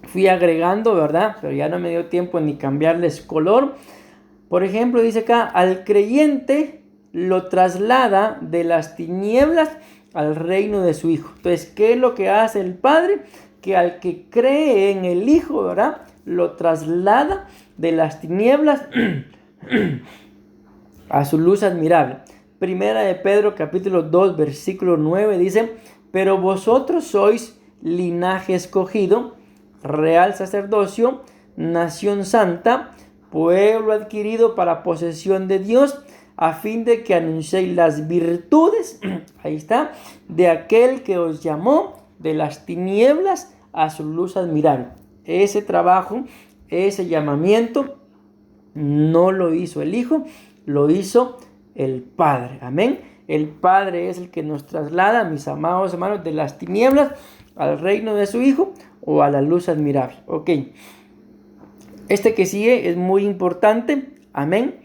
fui agregando, ¿verdad? Pero ya no me dio tiempo ni cambiarles color. Por ejemplo, dice acá, al creyente lo traslada de las tinieblas al reino de su Hijo. Entonces, ¿qué es lo que hace el Padre? Que al que cree en el Hijo, ¿verdad?, lo traslada de las tinieblas a su luz admirable. Primera de Pedro capítulo 2 versículo 9 dice, pero vosotros sois linaje escogido, real sacerdocio, nación santa, pueblo adquirido para posesión de Dios, a fin de que anunciéis las virtudes, ahí está, de aquel que os llamó de las tinieblas a su luz admirable. Ese trabajo, ese llamamiento, no lo hizo el Hijo, lo hizo el Padre. Amén. El Padre es el que nos traslada, mis amados hermanos, de las tinieblas al reino de su Hijo o a la luz admirable. Ok. Este que sigue es muy importante. Amén.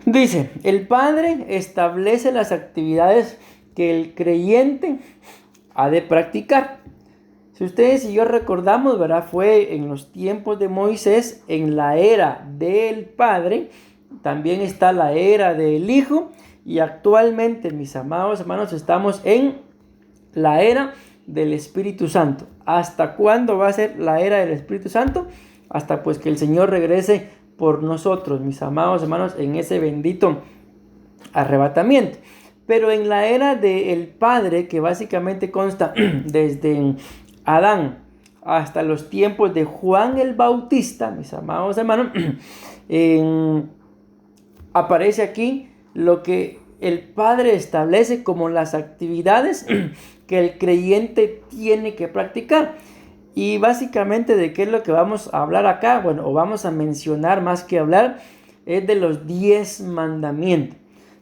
Dice, el Padre establece las actividades que el creyente ha de practicar. Si ustedes y yo recordamos, ¿verdad?, fue en los tiempos de Moisés, en la era del Padre, también está la era del Hijo, y actualmente, mis amados hermanos, estamos en la era del Espíritu Santo. ¿Hasta cuándo va a ser la era del Espíritu Santo? Hasta pues que el Señor regrese por nosotros, mis amados hermanos, en ese bendito arrebatamiento. Pero en la era del Padre, que básicamente consta desde Adán hasta los tiempos de Juan el Bautista, mis amados hermanos, aparece aquí lo que el Padre establece como las actividades que el creyente tiene que practicar. Y básicamente, ¿de qué es lo que vamos a hablar acá? Bueno, o vamos a mencionar más que hablar, es de los 10 mandamientos,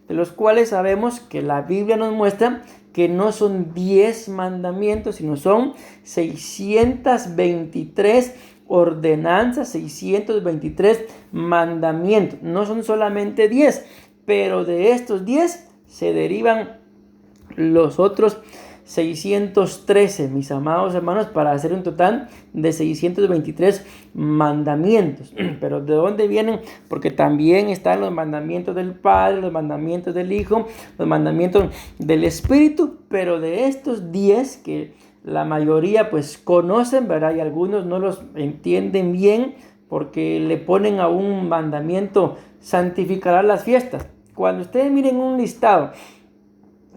de los cuales sabemos que la Biblia nos muestra que no son 10 mandamientos, sino son 623 ordenanzas, 623 mandamientos. No son solamente 10, pero de estos 10 se derivan los otros 613, mis amados hermanos, para hacer un total de 623 mandamientos. Pero ¿de dónde vienen? Porque también están los mandamientos del Padre, los mandamientos del Hijo, los mandamientos del Espíritu, pero de estos 10 que la mayoría pues conocen, ¿verdad?, y algunos no los entienden bien porque le ponen a un mandamiento santificará las fiestas. Cuando ustedes miren un listado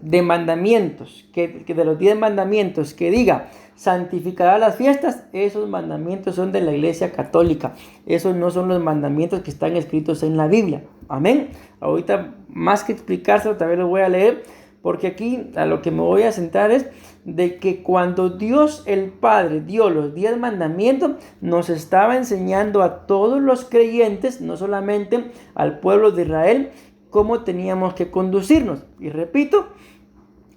de mandamientos, que de los 10 mandamientos que diga santificará las fiestas, esos mandamientos son de la Iglesia Católica. Esos no son los mandamientos que están escritos en la Biblia. Amén. Ahorita, más que explicárselo, también lo voy a leer, porque aquí a lo que me voy a sentar es de que cuando Dios el Padre dio los 10 mandamientos, nos estaba enseñando a todos los creyentes, no solamente al pueblo de Israel, cómo teníamos que conducirnos. Y repito,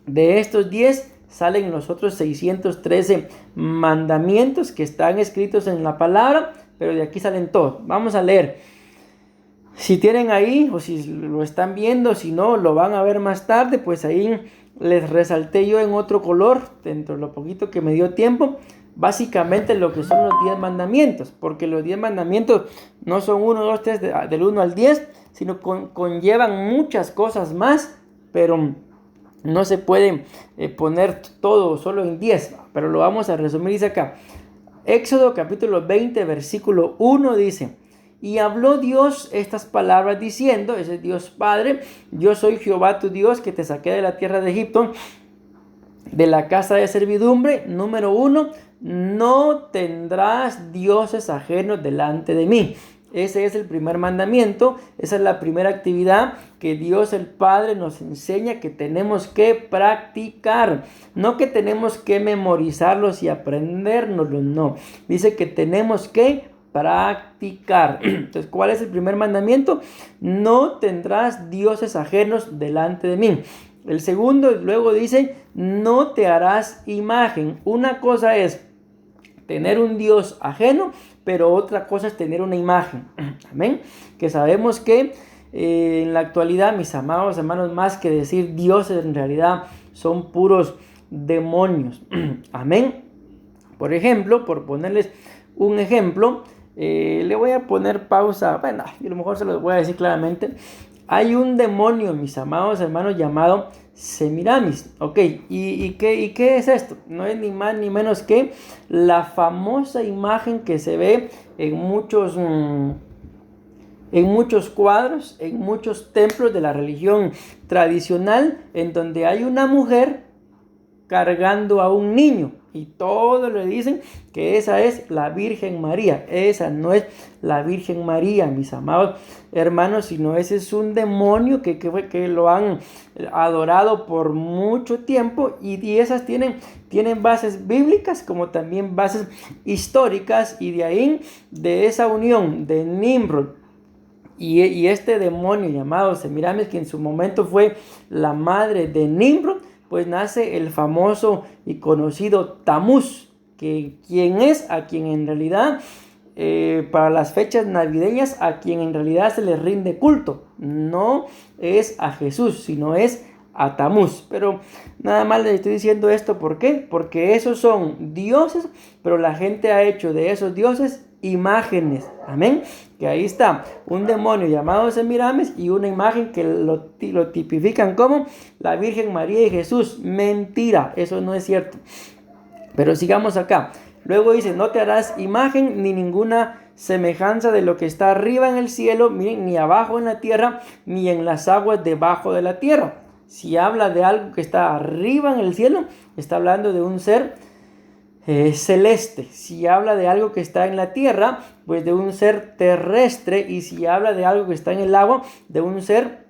de estos 10 salen los otros 613 mandamientos que están escritos en la palabra, pero de aquí salen todos. Vamos a leer. Si tienen ahí, o si lo están viendo, si no, lo van a ver más tarde, pues ahí les resalté yo en otro color, dentro de lo poquito que me dio tiempo, básicamente lo que son los 10 mandamientos, porque los 10 mandamientos no son 1, 2, 3, del 1 al 10, sino conllevan muchas cosas más, pero no se puede poner todo solo en 10, pero lo vamos a resumir. Dice acá, Éxodo capítulo 20, versículo 1 dice, y habló Dios estas palabras diciendo, ese es Dios Padre, yo soy Jehová tu Dios que te saqué de la tierra de Egipto, de la casa de servidumbre. Número 1, no tendrás dioses ajenos delante de mí. Ese es el primer mandamiento, esa es la primera actividad que Dios el Padre nos enseña que tenemos que practicar, no que tenemos que memorizarlos y aprendérnoslos, no, dice que tenemos que practicar. Entonces, ¿cuál es el primer mandamiento? No tendrás dioses ajenos delante de mí. El segundo, luego dice, no te harás imagen. Una cosa es tener un Dios ajeno, pero otra cosa es tener una imagen. Amén. Que sabemos que en la actualidad, mis amados hermanos, más que decir dioses, en realidad son puros demonios. Amén. Por ejemplo, por ponerles un ejemplo, le voy a poner pausa. Bueno, a lo mejor se los voy a decir claramente. Hay un demonio, mis amados hermanos, llamado Semiramis. Ok, ¿y qué es esto? No es ni más ni menos que la famosa imagen que se ve en muchos cuadros, en muchos templos de la religión tradicional, en donde hay una mujer cargando a un niño y todos le dicen que esa es la Virgen María. Esa no es la Virgen María, mis amados hermanos, sino ese es un demonio que lo han adorado por mucho tiempo, y esas tienen bases bíblicas como también bases históricas, y de ahí, de esa unión de Nimrod y este demonio llamado Semiramis, que en su momento fue la madre de Nimrod, pues nace el famoso y conocido Tamuz, que quien es a quien en realidad para las fechas navideñas, a quien en realidad se le rinde culto. No es a Jesús, sino es a Tamuz. Pero nada más les estoy diciendo esto, ¿por qué? Porque esos son dioses, pero la gente ha hecho de esos dioses imágenes. Amén. Que ahí está un demonio llamado Semiramis y una imagen que lo tipifican como la Virgen María y Jesús. Mentira, eso no es cierto. Pero sigamos acá. Luego dice, no te harás imagen ni ninguna semejanza de lo que está arriba en el cielo, ni abajo en la tierra, ni en las aguas debajo de la tierra. Si habla de algo que está arriba en el cielo, está hablando de un ser celeste. Si habla de algo que está en la tierra, pues de un ser terrestre. Y si habla de algo que está en el agua, de un ser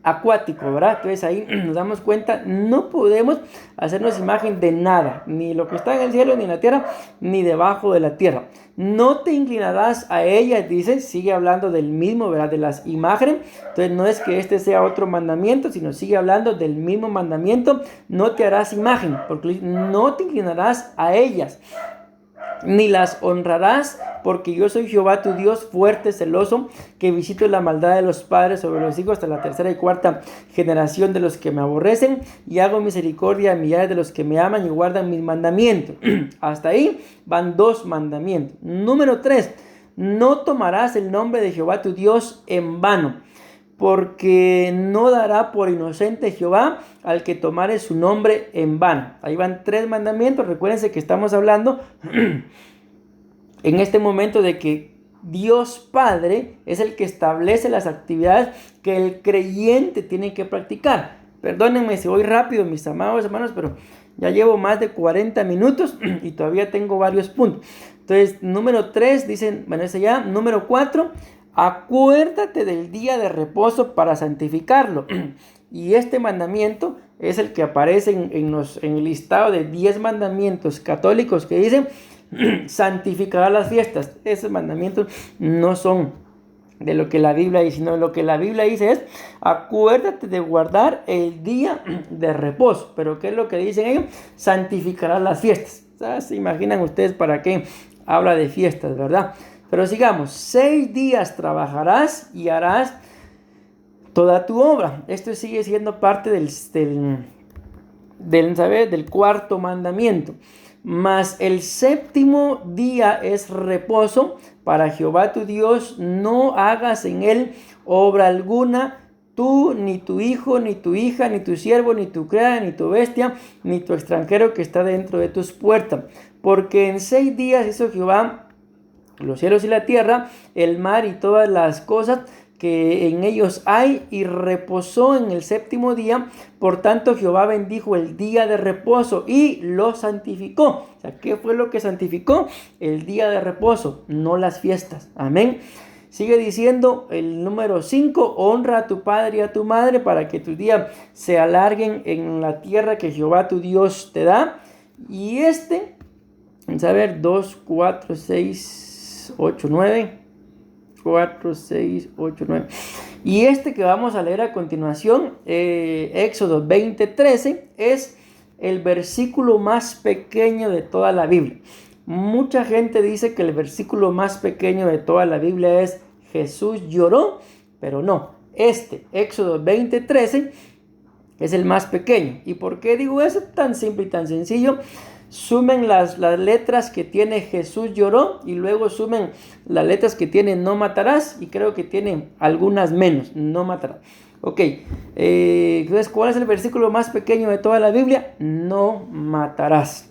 acuático, ¿verdad? Entonces ahí nos damos cuenta, no podemos hacernos imagen de nada, ni lo que está en el cielo, ni en la tierra, ni debajo de la tierra. No te inclinarás a ella, dice, sigue hablando del mismo, ¿verdad? De las imágenes. Entonces no es que este sea otro mandamiento, sino sigue hablando del mismo mandamiento. No te harás imagen, porque no te inclinarás a ellas, ni las honrarás, porque yo soy Jehová tu Dios, fuerte, celoso, que visito la maldad de los padres sobre los hijos hasta la tercera y cuarta generación de los que me aborrecen, y hago misericordia a millares de los que me aman y guardan mis mandamientos. Hasta ahí van 2 mandamientos. Número 3, no tomarás el nombre de Jehová tu Dios en vano, porque no dará por inocente Jehová al que tomare su nombre en vano. Ahí van 3 mandamientos. Recuérdense que estamos hablando en este momento de que Dios Padre es el que establece las actividades que el creyente tiene que practicar. Perdónenme si voy rápido, mis amados hermanos, pero ya llevo más de 40 minutos y todavía tengo varios puntos. Entonces, número 3, dicen, bueno, ese ya. Número 4, acuérdate del día de reposo para santificarlo. Y este mandamiento es el que aparece en el listado de 10 mandamientos católicos que dicen santificará las fiestas. Esos mandamientos no son de lo que la Biblia dice, sino lo que la Biblia dice es acuérdate de guardar el día de reposo. Pero ¿qué es lo que dicen ellos? Santificará las fiestas. ¿Sabes? ¿Se imaginan ustedes para qué habla de fiestas, verdad? Pero sigamos, 6 días trabajarás y harás toda tu obra. Esto sigue siendo parte del cuarto mandamiento. Mas el 7º día es reposo para Jehová tu Dios. No hagas en él obra alguna, tú, ni tu hijo, ni tu hija, ni tu siervo, ni tu criada, ni tu bestia, ni tu extranjero que está dentro de tus puertas. Porque en 6 días hizo Jehová los cielos y la tierra, el mar y todas las cosas que en ellos hay, y reposó en el 7º día. Por tanto, Jehová bendijo el día de reposo y lo santificó. O sea, ¿qué fue lo que santificó? El día de reposo, no las fiestas. Amén. Sigue diciendo el número 5, honra a tu padre y a tu madre para que tus días se alarguen en la tierra que Jehová tu Dios te da. Y vamos a ver, 2, 4, 6, 8, 9. 4, 6, 8, 9. Y que vamos a leer a continuación, Éxodo 20, 13, es el versículo más pequeño de toda la Biblia. Mucha gente dice que el versículo más pequeño de toda la Biblia es Jesús lloró, pero no. Éxodo 20, 13, es el más pequeño. ¿Y por qué digo eso? Tan simple y tan sencillo. Sumen las letras que tiene Jesús lloró y luego sumen las letras que tiene no matarás, y creo que tiene algunas menos, no matarás. Ok, entonces, ¿cuál es el versículo más pequeño de toda la Biblia? No matarás.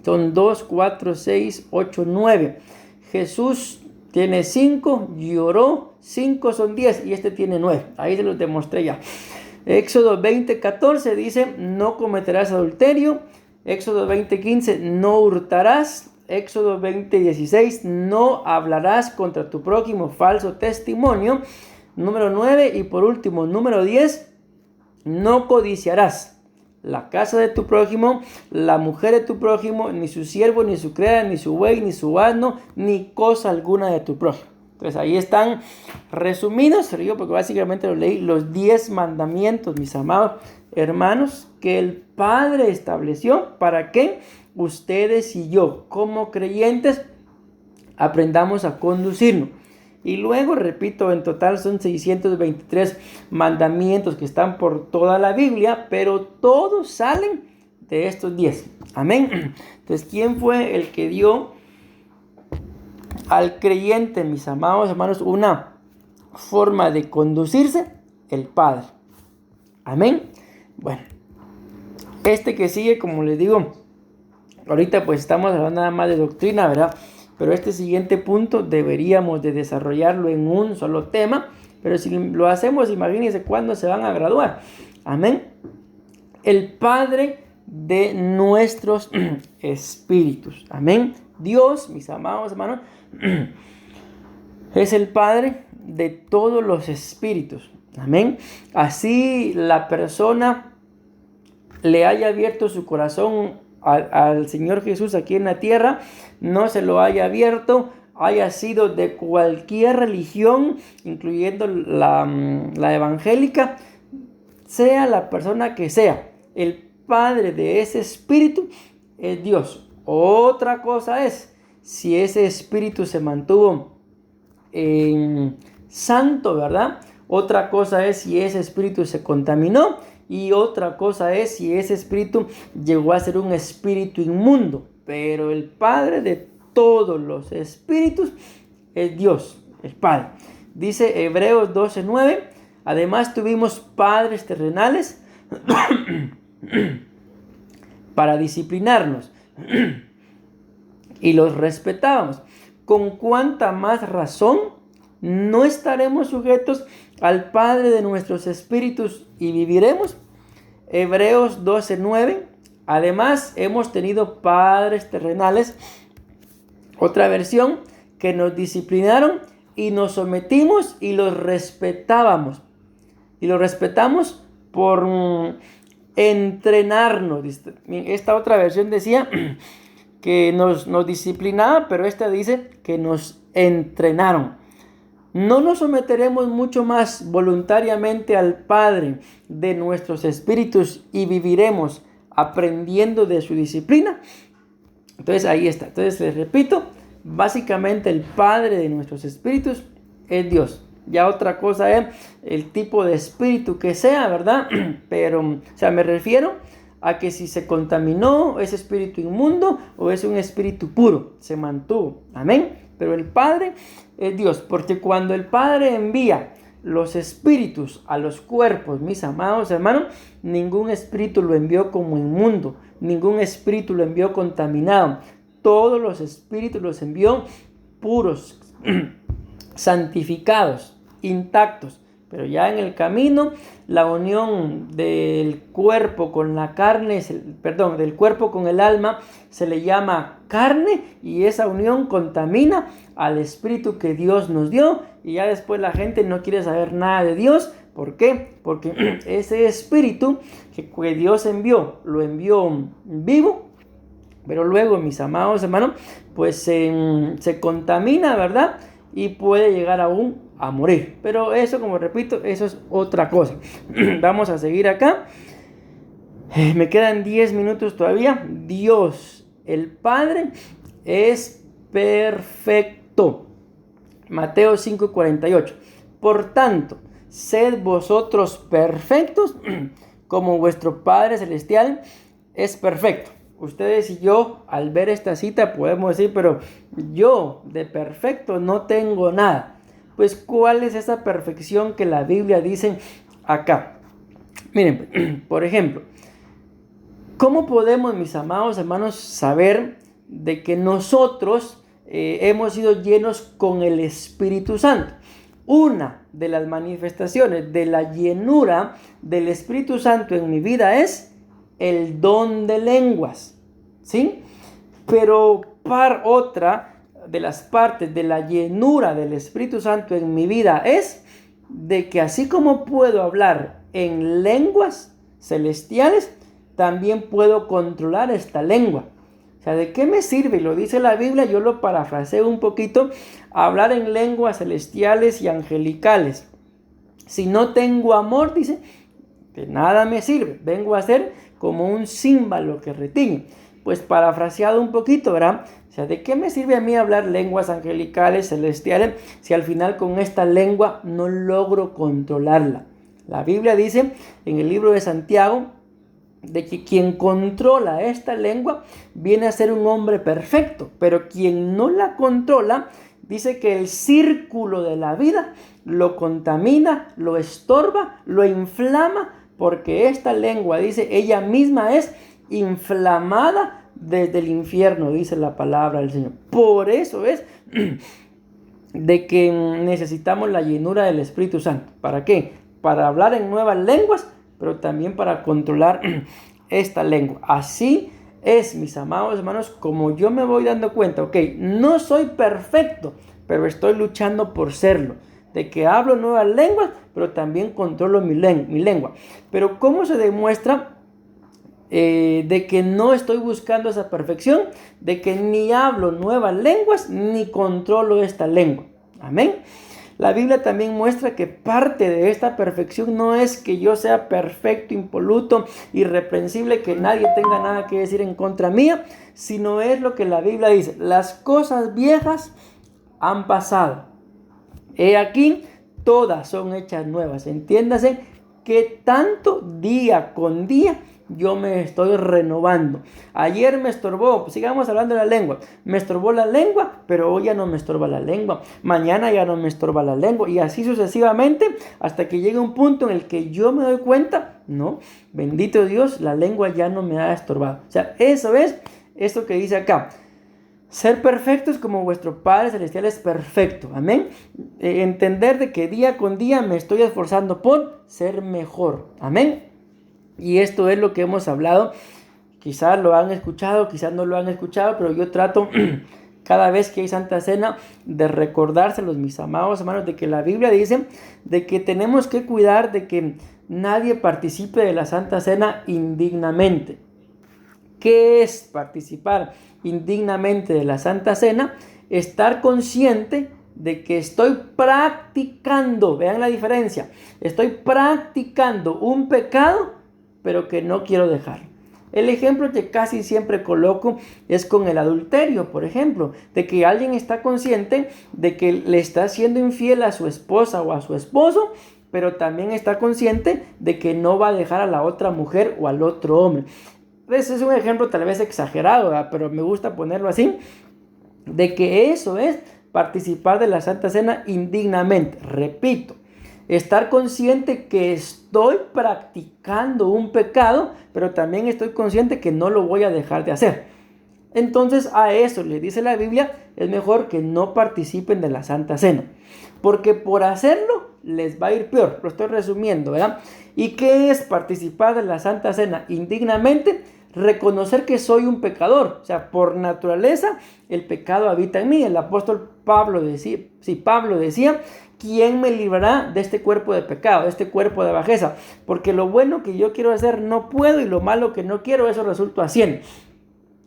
Son 2, 4, 6, 8, 9. Jesús tiene 5, lloró, 5 son 10 y tiene 9. Ahí se los demostré ya. Éxodo 20, 14 dice, no cometerás adulterio. Éxodo 20, 15, no hurtarás. Éxodo 20, 16, no hablarás contra tu prójimo falso testimonio. Número 9 y por último, número 10, no codiciarás la casa de tu prójimo, la mujer de tu prójimo, ni su siervo, ni su criada, ni su buey, ni su asno, ni cosa alguna de tu prójimo. Entonces ahí están resumidos, porque básicamente lo leí, los 10 mandamientos, mis amados hermanos, que el Padre estableció para que ustedes y yo, como creyentes, aprendamos a conducirnos. Y luego, repito, en total son 623 mandamientos que están por toda la Biblia, pero todos salen de estos 10. Amén. Entonces, ¿quién fue el que dio al creyente, mis amados hermanos, una forma de conducirse? El Padre. Amén. Bueno, que sigue, como les digo, ahorita pues estamos hablando nada más de doctrina, ¿verdad? Pero siguiente punto deberíamos de desarrollarlo en un solo tema. Pero si lo hacemos, imagínense cuándo se van a graduar. Amén. El Padre de nuestros espíritus. Amén. Dios, mis amados hermanos, es el Padre de todos los espíritus. Amén. Así la persona le haya abierto su corazón al Señor Jesús aquí en la tierra, no se lo haya abierto, haya sido de cualquier religión, incluyendo la evangélica, sea la persona que sea, el Padre de ese espíritu es Dios. Otra cosa es, si ese espíritu se mantuvo santo, ¿verdad? Otra cosa es si ese espíritu se contaminó. Y otra cosa es si ese espíritu llegó a ser un espíritu inmundo. Pero el Padre de todos los espíritus es Dios, el Padre. Dice Hebreos 12:9. Además tuvimos padres terrenales para disciplinarnos y los respetábamos. Con cuánta más razón no estaremos sujetos al Padre de nuestros espíritus y viviremos. Hebreos 12:9. Además hemos tenido padres terrenales, otra versión, que nos disciplinaron y nos sometimos y los respetábamos. Y los respetamos por entrenarnos. Esta otra versión decía que nos disciplinaba, pero esta dice que nos entrenaron. No nos someteremos mucho más voluntariamente al Padre de nuestros espíritus y viviremos aprendiendo de su disciplina. Entonces ahí está. Entonces les repito, básicamente el Padre de nuestros espíritus es Dios. Ya otra cosa es el tipo de espíritu que sea, ¿verdad? Pero, me refiero a que si se contaminó, es espíritu inmundo o es un espíritu puro, se mantuvo. Amén. Pero el Padre es Dios, porque cuando el Padre envía los espíritus a los cuerpos, mis amados hermanos, ningún espíritu lo envió como inmundo, ningún espíritu lo envió contaminado. Todos los espíritus los envió puros, santificados, intactos, Pero ya en el camino, la unión del cuerpo con la carne, del cuerpo con el alma, se le llama carne, y esa unión contamina al espíritu que Dios nos dio, y ya después la gente no quiere saber nada de Dios. ¿Por qué? Porque ese espíritu que Dios envió, lo envió vivo, pero luego, mis amados hermanos, pues se contamina, ¿verdad? Y puede llegar aún a morir. Pero eso, como repito, eso es otra cosa. Vamos a seguir acá. Me quedan 10 minutos todavía. Dios, el Padre, es perfecto. Mateo 5:48. Por tanto, sed vosotros perfectos, como vuestro Padre Celestial es perfecto. Ustedes y yo, al ver esta cita, podemos decir, pero yo de perfecto no tengo nada. Pues, ¿cuál es esa perfección que la Biblia dice acá? Miren, por ejemplo, ¿cómo podemos, mis amados hermanos, saber de que nosotros hemos sido llenos con el Espíritu Santo? Una de las manifestaciones de la llenura del Espíritu Santo en mi vida es el don de lenguas, ¿sí? Pero otra de las partes de la llenura del Espíritu Santo en mi vida es de que así como puedo hablar en lenguas celestiales, también puedo controlar esta lengua. O sea, ¿de qué me sirve? Lo dice la Biblia, yo lo parafraseo un poquito, hablar en lenguas celestiales y angelicales. Si no tengo amor, dice, de nada me sirve. Vengo a ser como un címbalo que retiñe. Pues parafraseado un poquito, ¿verdad? O sea, ¿de qué me sirve a mí hablar lenguas angelicales, celestiales, si al final con esta lengua no logro controlarla? La Biblia dice en el libro de Santiago de que quien controla esta lengua viene a ser un hombre perfecto, pero quien no la controla, dice que el círculo de la vida lo contamina, lo estorba, lo inflama, porque esta lengua, dice, ella misma es inflamada desde el infierno, dice la palabra del Señor. Por eso es de que necesitamos la llenura del Espíritu Santo. ¿Para qué? Para hablar en nuevas lenguas, pero también para controlar esta lengua. Así es, mis amados hermanos, como yo me voy dando cuenta, ok, no soy perfecto, pero estoy luchando por serlo. De que hablo nuevas lenguas, pero también controlo mi lengua. Pero ¿cómo se demuestra de que no estoy buscando esa perfección? De que ni hablo nuevas lenguas, ni controlo esta lengua. Amén. La Biblia también muestra que parte de esta perfección no es que yo sea perfecto, impoluto, irreprensible, que nadie tenga nada que decir en contra mía, sino es lo que la Biblia dice: las cosas viejas han pasado. He aquí, todas son hechas nuevas. Entiéndase que tanto día con día yo me estoy renovando. Ayer me estorbó, sigamos hablando de la lengua, me estorbó la lengua, pero hoy ya no me estorba la lengua, mañana ya no me estorba la lengua, y así sucesivamente hasta que llegue un punto en el que yo me doy cuenta, no, bendito Dios, la lengua ya no me ha estorbado. O sea, eso es esto que dice acá: ser perfectos como vuestro Padre Celestial es perfecto. Amén. Entender de que día con día me estoy esforzando por ser mejor. Amén. Y esto es lo que hemos hablado. Quizás lo han escuchado, quizás no lo han escuchado, pero yo trato cada vez que hay Santa Cena de recordárselos, mis amados hermanos, de que la Biblia dice de que tenemos que cuidar de que nadie participe de la Santa Cena indignamente. ¿Qué es participar indignamente de la Santa Cena? Estar consciente de que estoy practicando, vean la diferencia, estoy practicando un pecado, pero que no quiero dejar. El ejemplo que casi siempre coloco es con el adulterio, por ejemplo, de que alguien está consciente de que le está siendo infiel a su esposa o a su esposo, pero también está consciente de que no va a dejar a la otra mujer o al otro hombre. Ese es un ejemplo tal vez exagerado, ¿verdad? Pero me gusta ponerlo así, de que eso es participar de la Santa Cena indignamente. Repito, estar consciente que estoy practicando un pecado, pero también estoy consciente que no lo voy a dejar de hacer. entonces a eso le dice la Biblia, es mejor que no participen de la Santa Cena, porque por hacerlo les va a ir peor. Lo estoy resumiendo, ¿verdad? ¿Y qué es participar de la Santa Cena indignamente? Reconocer que soy un pecador, o sea, por naturaleza el pecado habita en mí. El apóstol Pablo decía, ¿quién me librará de este cuerpo de pecado, de este cuerpo de bajeza? Porque lo bueno que yo quiero hacer no puedo, y lo malo que no quiero, eso resulta haciendo.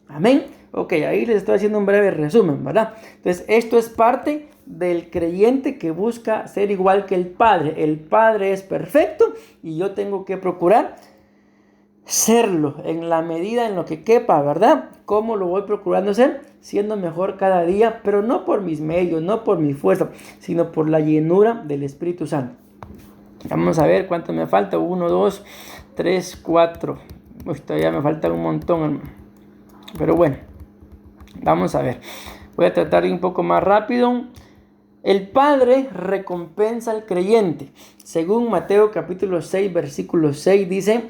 Amén. Ok, ahí les estoy haciendo un breve resumen, ¿verdad? Entonces, esto es parte del creyente que busca ser igual que el Padre. El Padre es perfecto y yo tengo que procurar serlo en la medida en lo que quepa, ¿verdad? ¿Cómo lo voy procurando ser? Siendo mejor cada día, pero no por mis medios, no por mi fuerza, sino por la llenura del Espíritu Santo. Vamos a ver cuánto me falta. 1, 2, 3, 4. Uy, todavía me falta un montón, hermano. Pero bueno, vamos a ver. Voy a tratar de ir un poco más rápido. El Padre recompensa al creyente. Según Mateo capítulo 6, versículo 6 dice,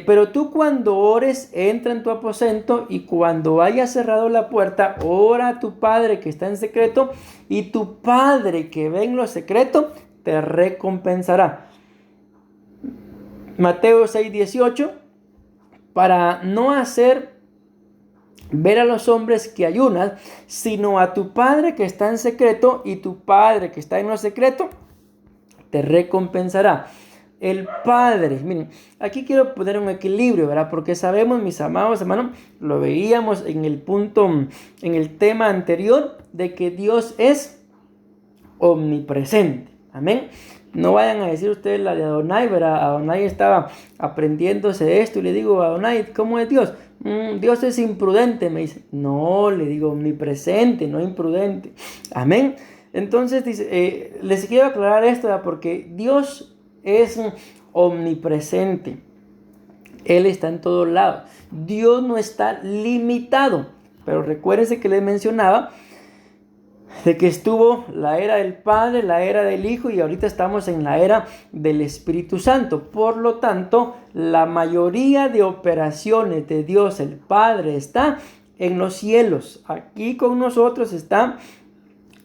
pero tú cuando ores, entra en tu aposento, y cuando hayas cerrado la puerta, ora a tu Padre que está en secreto, y tu Padre que ve en lo secreto te recompensará. Mateo 6, 18, para no hacer ver a los hombres que ayunan, sino a tu Padre que está en secreto, y tu Padre que está en lo secreto te recompensará. El Padre, miren, aquí quiero poner un equilibrio, ¿verdad? Porque sabemos, mis amados hermanos, lo veíamos en el punto, en el tema anterior, de que Dios es omnipresente. Amén. No vayan a decir ustedes la de Adonai, ¿verdad? Adonai estaba aprendiéndose esto y le digo, Adonai, ¿cómo es Dios? Dios es imprudente, me dice. No, le digo omnipresente, no imprudente. Amén. Entonces dice, les quiero aclarar esto, ¿verdad? Porque Dios es omnipresente. Él está en todos lados. Dios no está limitado. Pero recuérdense que les mencionaba de que estuvo la era del Padre, la era del Hijo, y ahorita estamos en la era del Espíritu Santo. Por lo tanto, la mayoría de operaciones de Dios el Padre está en los cielos. Aquí con nosotros está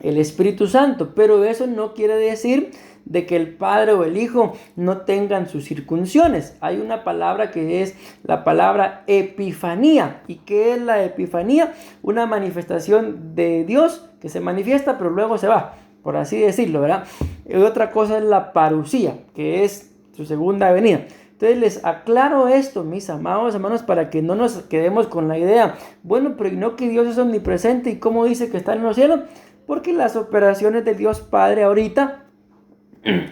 el Espíritu Santo, pero eso no quiere decir de que el Padre o el Hijo no tengan sus circunciones. Hay una palabra que es la palabra epifanía. ¿Y qué es la epifanía? Una manifestación de Dios que se manifiesta pero luego se va, por así decirlo, ¿verdad? Y otra cosa es la parusía, que es su segunda venida. Entonces les aclaro esto, mis amados hermanos, para que no nos quedemos con la idea, bueno, pero no que Dios es omnipresente, ¿y cómo dice que está en los cielos? Porque las operaciones de Dios Padre ahorita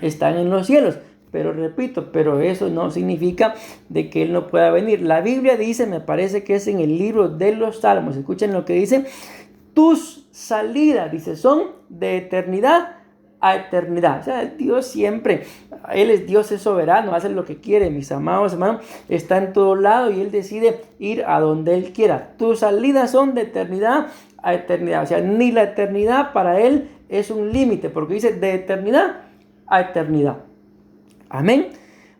están en los cielos. Pero repito, pero eso no significa de que Él no pueda venir. La Biblia dice, me parece que es en el libro de los Salmos, escuchen lo que dice, tus salidas, dice, son de eternidad a eternidad. O sea, Dios siempre, Dios es soberano, hace lo que quiere, mis amados hermanos, está en todo lado y Él decide ir a donde Él quiera. Tus salidas son de eternidad a eternidad. O sea, ni la eternidad para Él es un límite, porque dice de eternidad a eternidad. Amén.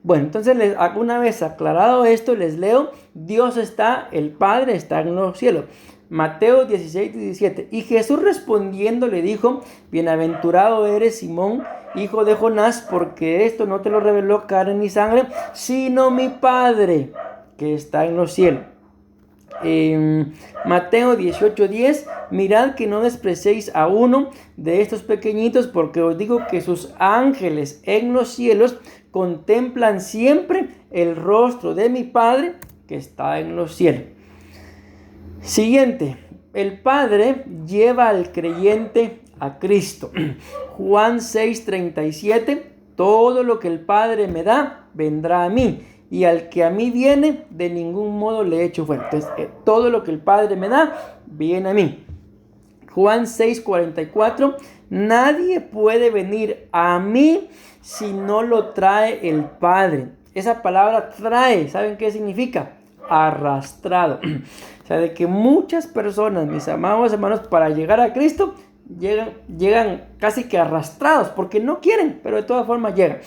Bueno, entonces una vez aclarado esto, les leo, Dios está, el Padre está en los cielos. Mateo 16, 17. Y Jesús respondiendo le dijo, bienaventurado eres Simón, hijo de Jonás, porque esto no te lo reveló carne ni sangre, sino mi Padre que está en los cielos. Mateo 18:10, mirad que no despreciéis a uno de estos pequeñitos, porque os digo que sus ángeles en los cielos contemplan siempre el rostro de mi Padre que está en los cielos. Siguiente, el Padre lleva al creyente a Cristo. Juan 6:37, todo lo que el Padre me da vendrá a mí, y al que a mí viene, de ningún modo le echo fuera. Entonces, todo lo que el Padre me da, viene a mí. Juan 6:44, nadie puede venir a mí si no lo trae el Padre. Esa palabra trae, ¿saben qué significa? Arrastrado. O sea, de que muchas personas, mis amados hermanos, para llegar a Cristo, llegan casi que arrastrados, porque no quieren, pero de todas formas llegan.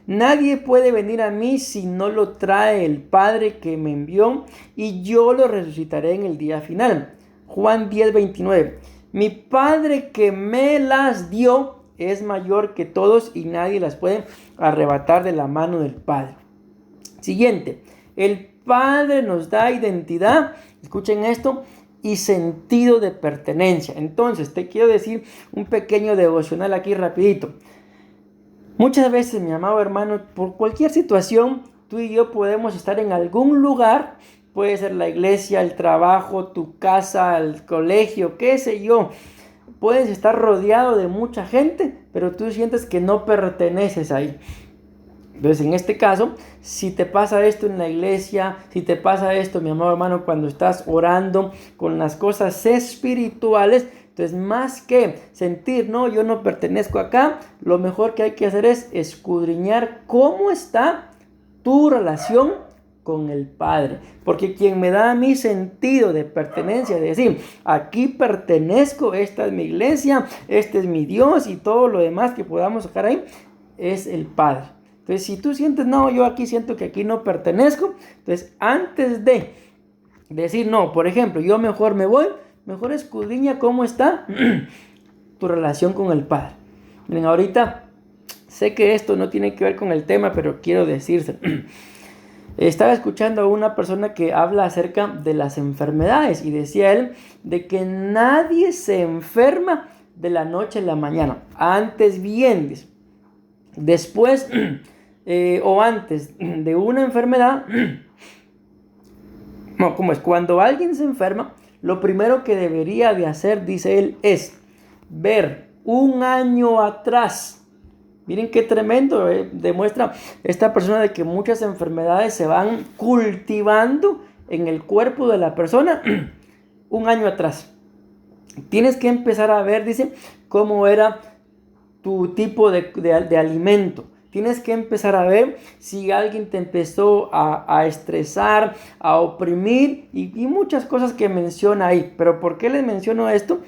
Nadie puede venir a mí si no lo trae el Padre que me envió, y yo lo resucitaré en el día final. Juan 10:29. Mi Padre que me las dio es mayor que todos y nadie las puede arrebatar de la mano del Padre. Siguiente, el Padre nos da identidad, escuchen esto, y sentido de pertenencia. Entonces, te quiero decir un pequeño devocional aquí rapidito. Muchas veces, mi amado hermano, por cualquier situación, tú y yo podemos estar en algún lugar, puede ser la iglesia, el trabajo, tu casa, el colegio, qué sé yo. Puedes estar rodeado de mucha gente, pero tú sientes que no perteneces ahí. Entonces, en este caso, si te pasa esto en la iglesia, si te pasa esto, mi amado hermano, cuando estás orando con las cosas espirituales, entonces más que sentir, no, yo no pertenezco acá, lo mejor que hay que hacer es escudriñar cómo está tu relación con el Padre. Porque quien me da a mí sentido de pertenencia, de decir, aquí pertenezco, esta es mi iglesia, este es mi Dios y todo lo demás que podamos sacar ahí, es el Padre. Entonces, si tú sientes, no, yo aquí siento que aquí no pertenezco, entonces antes de decir, no, por ejemplo, yo mejor me voy, mejor escudriña cómo está tu relación con el Padre. Miren, ahorita sé que esto no tiene que ver con el tema, pero quiero decirse. Estaba escuchando a una persona que habla acerca de las enfermedades y decía él de que nadie se enferma de la noche a la mañana. Antes bien, después o antes de una enfermedad, no, ¿cómo es? Cuando alguien se enferma, lo primero que debería de hacer, dice él, es ver un año atrás. Miren qué tremendo, demuestra esta persona de que muchas enfermedades se van cultivando en el cuerpo de la persona un año atrás. Tienes que empezar a ver, dice, cómo era tu tipo de alimento. Tienes que empezar a ver si alguien te empezó a estresar, a oprimir y muchas cosas que menciona ahí. Pero ¿por qué les menciono esto?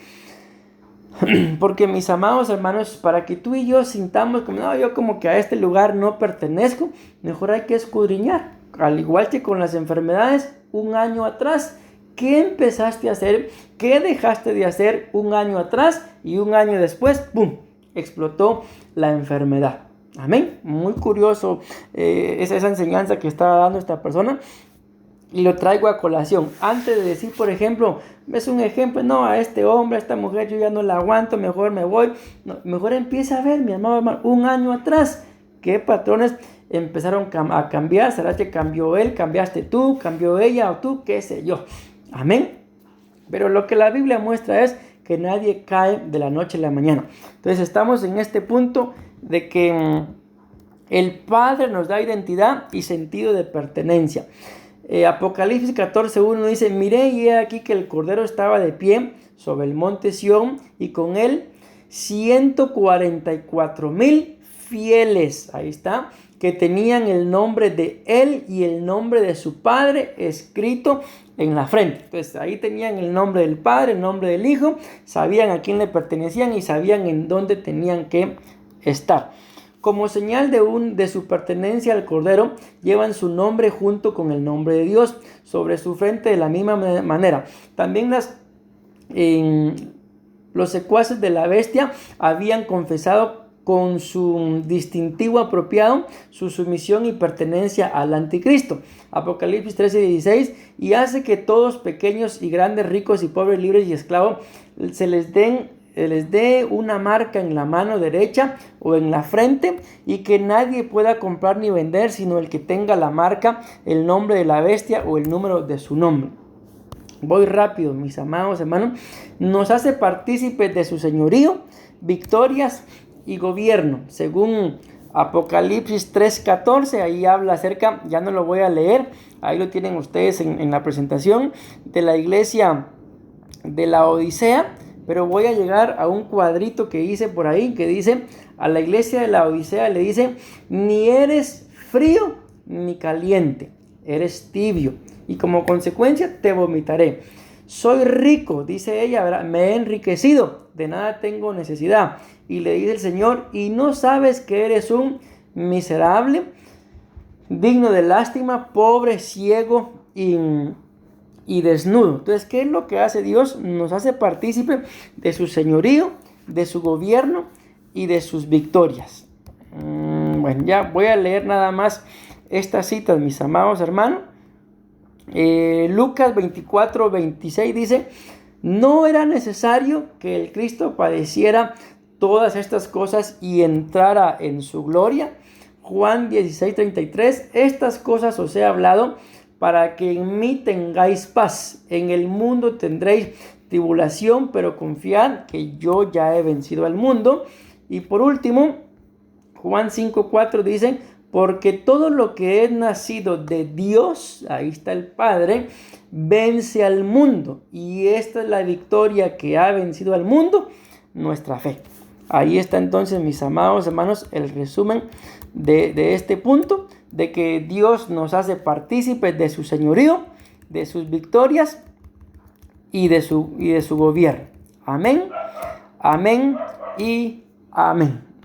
Porque mis amados hermanos, para que tú y yo sintamos como, no, yo como que a este lugar no pertenezco, mejor hay que escudriñar. Al igual que con las enfermedades, un año atrás, ¿qué empezaste a hacer? ¿Qué dejaste de hacer un año atrás? Y un año después, ¡pum!, explotó la enfermedad. Amén. Muy curioso esa enseñanza que estaba dando esta persona. Y lo traigo a colación. Antes de decir, por ejemplo, es un ejemplo, no, a este hombre, a esta mujer, yo ya no la aguanto, mejor me voy. No, mejor empieza a ver, mi amado hermano, un año atrás, qué patrones empezaron a cambiar. ¿Será que cambió él, cambiaste tú, cambió ella o tú, qué sé yo? Amén. Pero lo que la Biblia muestra es que nadie cae de la noche a la mañana. Entonces estamos en este punto de que el Padre nos da identidad y sentido de pertenencia. Apocalipsis 14:1 dice, miré y he aquí que el Cordero estaba de pie sobre el monte Sión y con él 144,000 fieles, ahí está, que tenían el nombre de él y el nombre de su Padre escrito en la frente. Entonces ahí tenían el nombre del Padre, el nombre del Hijo, sabían a quién le pertenecían y sabían en dónde tenían que estar. Como señal de su pertenencia al Cordero, llevan su nombre junto con el nombre de Dios sobre su frente de la misma manera. También los secuaces de la bestia habían confesado con su distintivo apropiado su sumisión y pertenencia al anticristo. Apocalipsis 13:16, y hace que todos, pequeños y grandes, ricos y pobres, libres y esclavos, se les dé una marca en la mano derecha o en la frente, y que nadie pueda comprar ni vender sino el que tenga la marca, el nombre de la bestia o el número de su nombre. Voy rápido, mis amados hermanos. Nos hace partícipes de su señorío, victorias y gobierno. Según Apocalipsis 3:14, ahí habla acerca, ya no lo voy a leer, ahí lo tienen ustedes en la presentación, de la iglesia de la Odisea. Pero voy a llegar a un cuadrito que hice por ahí que dice, a la iglesia de la Odisea le dice, ni eres frío ni caliente, eres tibio, y como consecuencia te vomitaré. Soy rico, dice ella, ¿verdad? Me he enriquecido, de nada tengo necesidad. Y le dice el Señor, y no sabes que eres un miserable, digno de lástima, pobre, ciego y y desnudo. Entonces, ¿qué es lo que hace Dios? Nos hace partícipe de su señorío, de su gobierno y de sus victorias. Bueno, ya voy a leer nada más estas citas, mis amados hermanos. Lucas 24:26 dice: no era necesario que el Cristo padeciera todas estas cosas y entrara en su gloria. Juan 16:33: estas cosas os he hablado para que en mí tengáis paz. En el mundo tendréis tribulación, pero confiad que yo ya he vencido al mundo. Y por último, Juan 5:4 dice: porque todo lo que es nacido de Dios, ahí está el Padre, vence al mundo. Y esta es la victoria que ha vencido al mundo, nuestra fe. Ahí está entonces, mis amados hermanos, el resumen de este punto, de que Dios nos hace partícipes de su señorío, de sus victorias y de su gobierno. Amén, amén y amén.